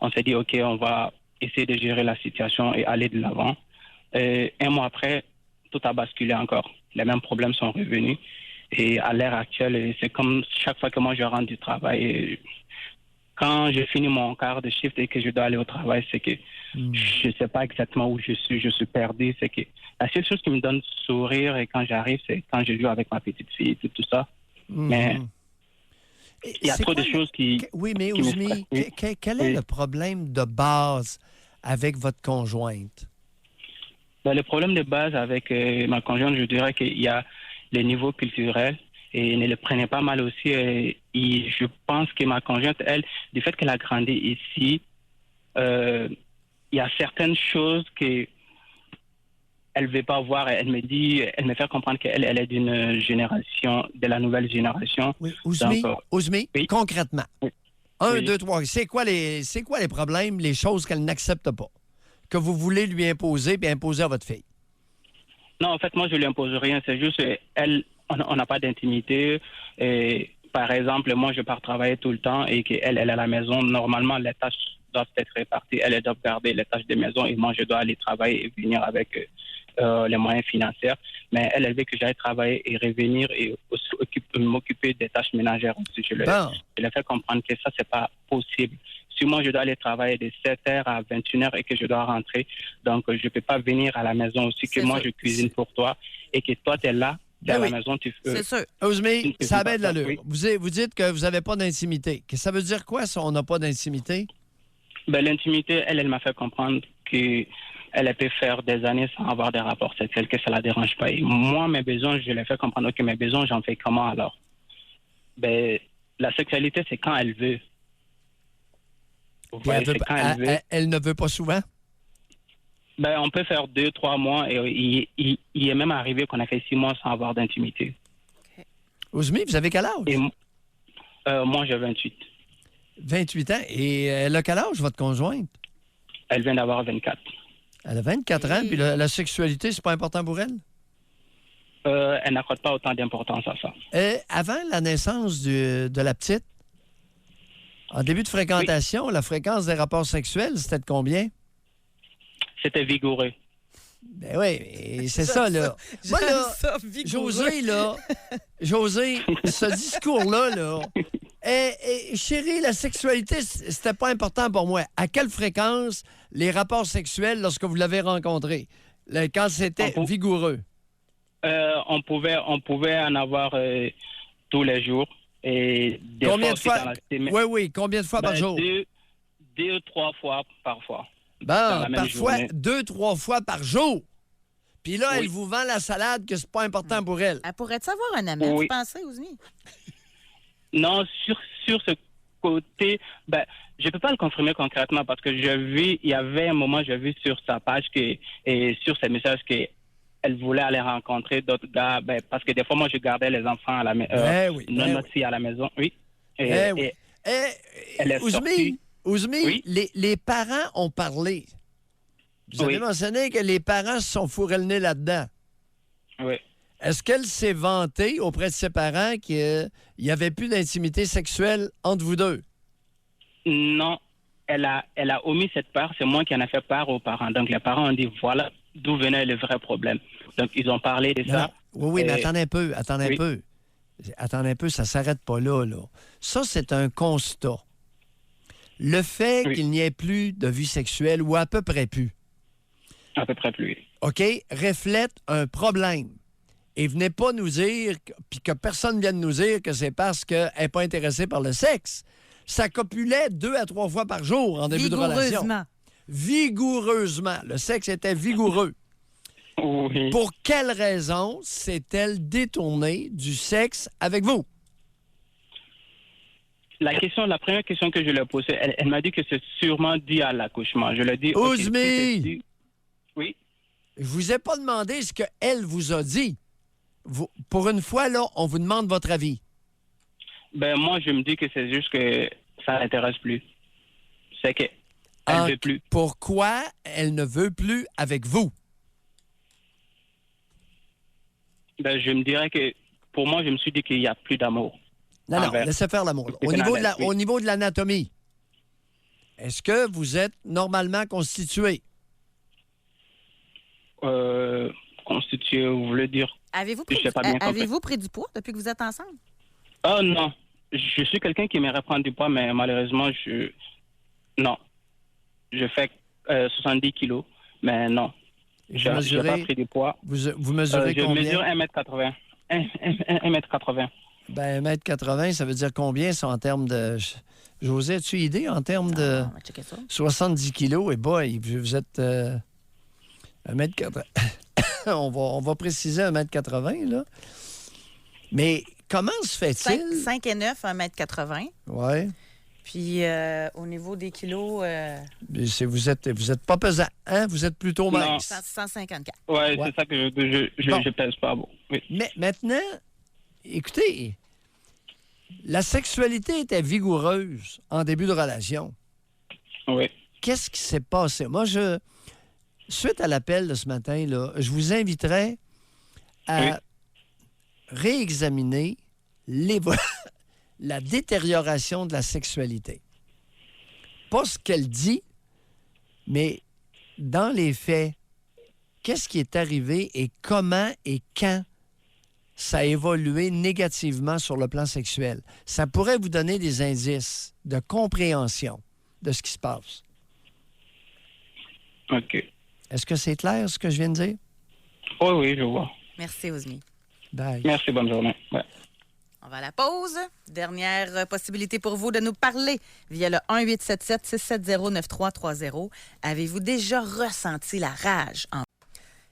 S8: On s'est dit, OK, on va essayer de gérer la situation et aller de l'avant. 1 mois après, tout a basculé encore. Les mêmes problèmes sont revenus. Et à l'heure actuelle, c'est comme chaque fois que moi je rentre du travail, quand je finis mon quart de shift et que je dois aller au travail, c'est que je ne sais pas exactement où je suis perdu. C'est que la seule chose qui me donne sourire et quand j'arrive, c'est quand je joue avec ma petite fille, tout ça. Mais il y a
S4: C'est
S8: trop
S4: quoi
S8: de choses qui...
S4: Oui, mais
S8: qui me
S4: Ouzmi,
S8: stressent. Oui.
S4: quel est
S8: Oui.
S4: le problème de base avec votre conjointe?
S8: Ben, le problème de base avec ma conjointe, je dirais qu'il y a le niveau culturel et ne le prenait pas mal aussi. Et je pense que ma conjointe, elle, du fait qu'elle a grandi ici, il y a certaines choses que elle veut pas voir. Elle me fait comprendre qu'elle est d'une génération, de la nouvelle génération.
S4: Oui, Ouzmi,
S8: Donc,
S4: Ouzmi,
S8: oui.
S4: concrètement.
S8: Oui.
S4: 1,
S8: Oui.
S4: 2, 3. C'est quoi les problèmes, les choses qu'elle n'accepte pas, que vous voulez lui imposer et imposer à votre fille?
S8: Non, en fait, moi, je ne lui impose rien. C'est juste, elle, on n'a pas d'intimité. Et, par exemple, moi, je pars travailler tout le temps et qu'elle est à la maison. Normalement, les tâches doivent être réparties. Elle doit garder les tâches de maison et moi, je dois aller travailler et venir avec les moyens financiers. Mais elle veut que j'aille travailler et revenir et aussi m'occuper des tâches ménagères aussi. Je lui ai fait comprendre que ça, c'est pas possible. Si moi, je dois aller travailler de 7h à 21h et que je dois rentrer, donc je ne peux pas venir à la maison aussi, que moi, je cuisine pour toi et que toi, tu es là, tu es à la maison, tu fais...
S3: C'est sûr.
S4: Ouzmi, ça a bien de l'allure.
S8: Oui.
S4: Vous dites que vous n'avez pas d'intimité. Ça veut dire quoi, ça, on n'a pas d'intimité?
S8: Ben, l'intimité, elle m'a fait comprendre qu'elle peut faire des années sans avoir des rapports sexuels, que ça ne la dérange pas. Et moi, mes besoins, je l'ai fait comprendre que mes besoins, j'en fais comment alors? Ben, la sexualité, c'est quand elle veut. Vous voyez, c'est quand elle veut.
S4: Elle ne veut pas souvent?
S8: Ben, on peut faire 2-3 mois et il est même arrivé qu'on a fait 6 mois sans avoir d'intimité.
S4: Ouzmi, vous avez quel âge?
S8: Et moi, j'ai 28.
S4: 28 ans. Et elle a quel âge, votre conjointe?
S8: Elle vient d'avoir 24.
S4: Elle a 24 ans, puis la sexualité, c'est pas important pour elle?
S8: Elle n'accorde pas autant d'importance à ça.
S4: Avant la naissance de la petite, en début de fréquentation, la fréquence des rapports sexuels, c'était de combien?
S8: C'était vigoureux.
S4: Ben oui, et c'est ça, là. Moi,
S3: J'aime
S4: là,
S3: ça, vigoureux.
S4: José, ce discours-là, là, chérie, la sexualité, c'était pas important pour moi. À quelle fréquence les rapports sexuels lorsque vous l'avez rencontré? Quand c'était vigoureux?
S8: On pouvait en avoir tous les jours. Et des
S4: Combien de fois?
S8: dans la semaine.
S4: Oui, combien de fois par jour?
S8: 2 ou 3 fois parfois.
S4: Bon, parfois 2-3 fois par jour. Puis là, elle vous vend la salade que c'est pas important pour elle.
S3: Elle pourrait-tu avoir un ami, tu pensais, Ousmi?
S8: Non, sur ce côté, je peux pas le confirmer concrètement parce que il y avait un moment, j'ai vu sur sa page et sur ses messages qu'elle voulait aller rencontrer d'autres gars, parce que des fois, moi, je gardais les enfants à la maison, notre fille à la maison, oui. Elle est sortie.
S4: Ousmi, les parents ont parlé. Vous avez mentionné que les parents se sont fourrés le nez là-dedans.
S8: Oui.
S4: Est-ce qu'elle s'est vantée auprès de ses parents qu'il n'y avait plus d'intimité sexuelle entre vous deux?
S8: Non. Elle a omis cette part. C'est moi qui en ai fait part aux parents. Donc, les parents ont dit, voilà d'où venait le vrai problème. Donc, ils ont parlé de ça.
S4: Oui, mais attendez un peu. Attendez un peu, ça ne s'arrête pas là. Ça, c'est un constat. Le fait qu'il n'y ait plus de vie sexuelle, ou à peu près plus.
S8: À peu près plus.
S4: OK, reflète un problème. Et venez pas nous dire, puis que personne vienne nous dire que c'est parce qu'elle n'est pas intéressée par le sexe. Ça copulait 2 à 3 fois par jour en début de relation. Vigoureusement. Le sexe était vigoureux.
S8: Oui.
S4: Pour quelle raison s'est-elle détournée du sexe avec vous?
S8: La première question que je lui ai posée, elle m'a dit que c'est sûrement dû à l'accouchement. Je lui ai dit...
S4: Ousmi!
S8: Oui?
S4: Je vous ai pas demandé ce qu'elle vous a dit. Pour une fois, là, on vous demande votre avis.
S8: Moi, je me dis que c'est juste que ça l'intéresse plus. C'est qu'elle ne veut plus.
S4: Pourquoi elle ne veut plus avec vous?
S8: Je me dirais que, pour moi, je me suis dit qu'il n'y a plus d'amour.
S4: Non, laissez faire l'amour. Au niveau de l'anatomie, est-ce que vous êtes normalement constitué?
S8: Constitué, vous voulez dire?
S3: Avez-vous pris du poids depuis que vous êtes ensemble?
S8: Oh non. Je suis quelqu'un qui aimerait prendre du poids, mais malheureusement, non. Je fais 70 kilos, mais non. Je n'ai pas pris du poids.
S4: Vous mesurez combien?
S8: Je mesure 1m80. 1m80.
S4: 1m80, ça veut dire combien, ça, en termes de... José, as-tu idée en termes de 70 kilos? Et boy, vous êtes 1m80. on va préciser 1m80, là. Mais comment se fait-il?
S3: 5 et 9, 1m80.
S4: Oui.
S3: Puis au niveau des kilos...
S4: Vous êtes pas pesant, hein? Vous êtes plutôt mince.
S3: 154.
S8: Ouais, c'est ça que je pèse pas. Bon. Oui.
S4: Mais maintenant, écoutez, la sexualité était vigoureuse en début de relation.
S8: Oui.
S4: Qu'est-ce qui s'est passé? Moi, suite à l'appel de ce matin, là, je vous inviterais à réexaminer la détérioration de la sexualité. Pas ce qu'elle dit, mais dans les faits, qu'est-ce qui est arrivé et comment et quand ça a évolué négativement sur le plan sexuel. Ça pourrait vous donner des indices de compréhension de ce qui se passe.
S8: OK.
S4: Est-ce que c'est clair, ce que je viens de dire?
S8: Oui, je vois.
S3: Merci, Ousmi.
S4: Bye.
S8: Merci, bonne journée. Ouais.
S3: On va à la pause. Dernière possibilité pour vous de nous parler via le 1-877-670-9330. Avez-vous déjà ressenti la rage en...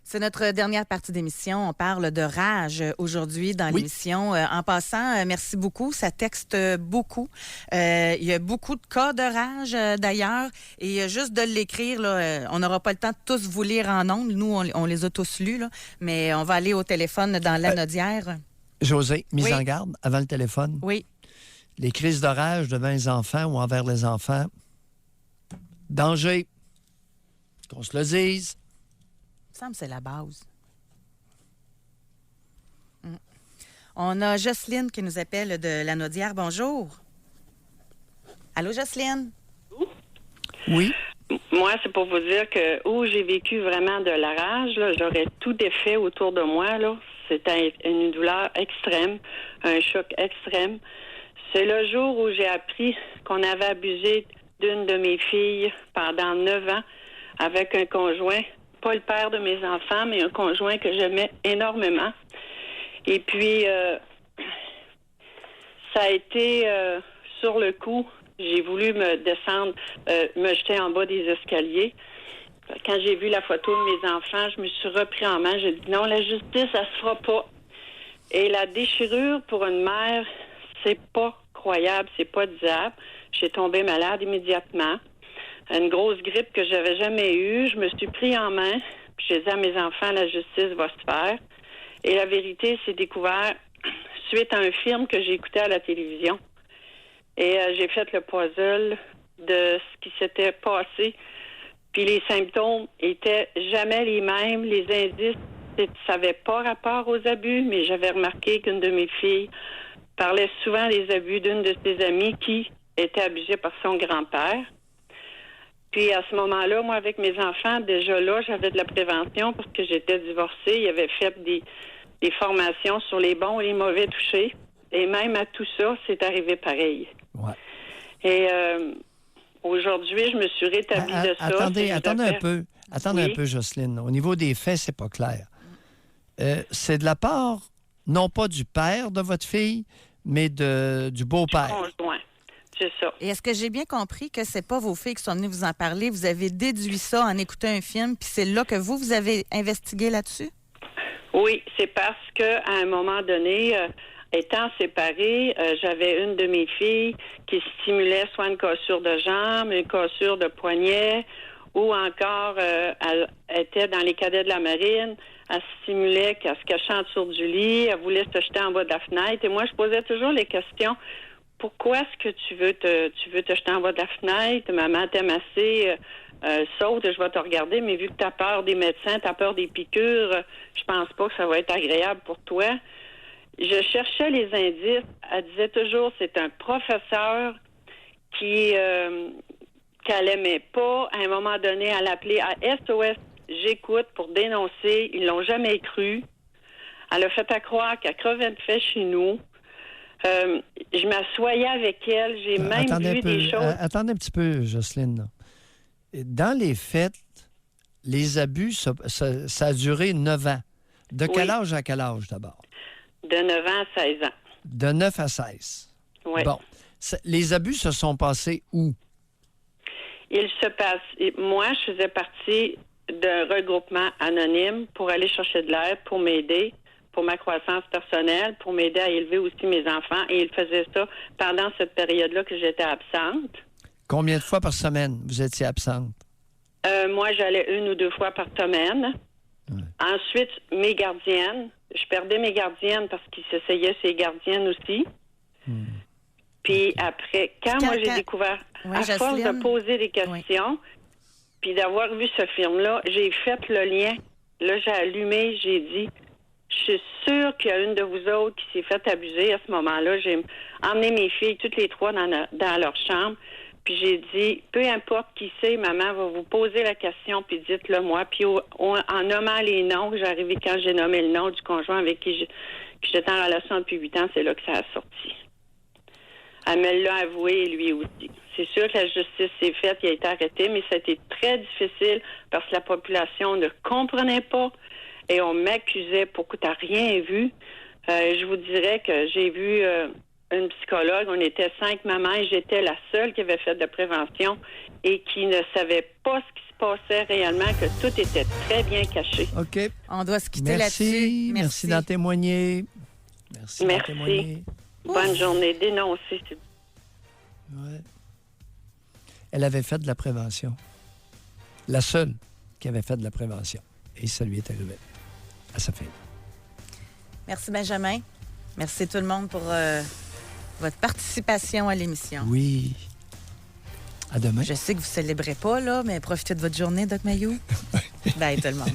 S3: C'est notre dernière partie d'émission. On parle de rage aujourd'hui dans l'émission. En passant, merci beaucoup. Ça texte beaucoup. Il y a beaucoup de cas de rage d'ailleurs. Et juste de l'écrire, là, on n'aura pas le temps de tous vous lire en ondes. Nous, on les a tous lus. Là. Mais on va aller au téléphone dans l'anodière.
S4: José, mise en garde avant le téléphone.
S3: Oui.
S4: Les crises de rage devant les enfants ou envers les enfants. Danger. Qu'on se le dise.
S3: Il me semble que c'est la base. On a Jocelyne qui nous appelle de l'Anodière. Bonjour. Allô, Jocelyne?
S4: Oui.
S9: Moi, c'est pour vous dire que où j'ai vécu vraiment de la rage, là, j'aurais tout défait autour de moi. Là. C'était une douleur extrême, un choc extrême. C'est le jour où j'ai appris qu'on avait abusé d'une de mes filles pendant 9 ans avec un conjoint, pas le père de mes enfants, mais un conjoint que j'aimais énormément. Et puis, ça a été sur le coup. J'ai voulu me descendre, me jeter en bas des escaliers. Quand j'ai vu la photo de mes enfants, je me suis repris en main. J'ai dit non, la justice, ça se fera pas. Et la déchirure pour une mère, c'est pas croyable, c'est pas disable. J'ai tombé malade immédiatement. Une grosse grippe que j'avais jamais eue. Je me suis pris en main. Puis j'ai dit à mes enfants, la justice va se faire. Et la vérité s'est découverte suite à un film que j'ai écouté à la télévision. Et j'ai fait le puzzle de ce qui s'était passé. Puis les symptômes étaient jamais les mêmes. Les indices, ça n'avait pas rapport aux abus, mais j'avais remarqué qu'une de mes filles parlait souvent des abus d'une de ses amies qui était abusée par son grand-père. Puis à ce moment-là, moi, avec mes enfants, déjà là, j'avais de la prévention parce que j'étais divorcée. Il avait fait des formations sur les bons et les mauvais touchés. Et même à tout ça, c'est arrivé pareil.
S4: Ouais.
S9: Et aujourd'hui, je me suis rétablie de ça.
S4: Attendez un
S9: Oui.
S4: peu, Jocelyne. Au niveau des faits, c'est pas clair. C'est de la part, non pas du père de votre fille, mais du beau-père.
S9: Conjoint. C'est ça.
S3: Et est-ce que j'ai bien compris que c'est pas vos filles qui sont venues vous en parler? Vous avez déduit ça en écoutant un film, puis c'est là que vous avez investigué là-dessus?
S9: Oui, c'est parce qu'à un moment donné, étant séparée, j'avais une de mes filles qui stimulait soit une cassure de jambe, une cassure de poignet, ou encore elle était dans les cadets de la marine, elle stimulait qu'elle se cachait en dessous du lit, elle voulait se jeter en bas de la fenêtre. Et moi, je posais toujours les questions. Pourquoi est-ce que tu veux te jeter en bas de la fenêtre? Maman t'aime assez, saute, je vais te regarder, mais vu que tu as peur des médecins, tu as peur des piqûres, je pense pas que ça va être agréable pour toi. Je cherchais les indices. Elle disait toujours, c'est un professeur qu'elle aimait pas. À un moment donné, elle appelait à SOS J'écoute pour dénoncer. Ils l'ont jamais cru. Elle a fait à croire qu'elle crevait de faim chez nous. Je m'assoyais avec elle. J'ai même vu des choses.
S4: Attendez un petit peu, Jocelyne. Là. Dans les faits, les abus, ça a duré 9 ans. De quel âge à quel âge, d'abord?
S9: De 9 ans à 16 ans.
S4: De 9 à 16.
S9: Oui.
S4: Bon. Les abus se sont passés où?
S9: Moi, je faisais partie d'un regroupement anonyme pour aller chercher de l'aide, pour m'aider, pour ma croissance personnelle, pour m'aider à élever aussi mes enfants. Et il faisait ça pendant cette période-là que j'étais absente.
S4: Combien de fois par semaine vous étiez absente?
S9: Moi, j'allais 1 ou 2 fois par semaine. Ouais. Ensuite, mes gardiennes. Je perdais mes gardiennes parce qu'ils s'essayaient ces gardiennes aussi. Puis après, quand moi j'ai découvert, à force de poser des questions, puis d'avoir vu ce film-là, j'ai fait le lien. Là, j'ai allumé, j'ai dit, je suis sûre qu'il y a une de vous autres qui s'est fait abuser à ce moment-là. J'ai emmené mes filles, toutes les 3, dans leur chambre. Puis j'ai dit, peu importe qui c'est, maman va vous poser la question, puis dites-le moi. Puis en nommant les noms, j'arrivais quand j'ai nommé le nom du conjoint avec qui j'étais en relation depuis 8 ans, c'est là que ça a sorti. Elle me l'a avoué, et lui aussi. C'est sûr que la justice s'est faite, il a été arrêté, mais ça a été très difficile parce que la population ne comprenait pas et on m'accusait pour que tu n'as rien vu. Je vous dirais que j'ai vu une psychologue, on était 5 mamans et j'étais la seule qui avait fait de la prévention et qui ne savait pas ce qui se passait réellement, que tout était très bien caché.
S4: OK.
S3: On doit se quitter là-dessus.
S4: Merci d'en témoigner. Merci. D'en témoigner.
S9: Bonne journée. Dénoncer.
S4: Ouais. Elle avait fait de la prévention. La seule qui avait fait de la prévention. Et ça lui est arrivé à sa fille.
S3: Merci, Benjamin. Merci tout le monde pour votre participation à l'émission.
S4: Oui. À demain.
S3: Je sais que vous ne célébrez pas, là, mais profitez de votre journée, Doc Mayou. Bye, tout le monde.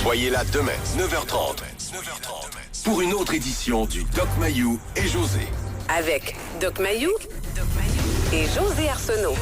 S1: Soyez là demain, 9h30. pour une autre édition du Doc Mayou et José.
S2: Avec Doc Mayou et José Arsenault.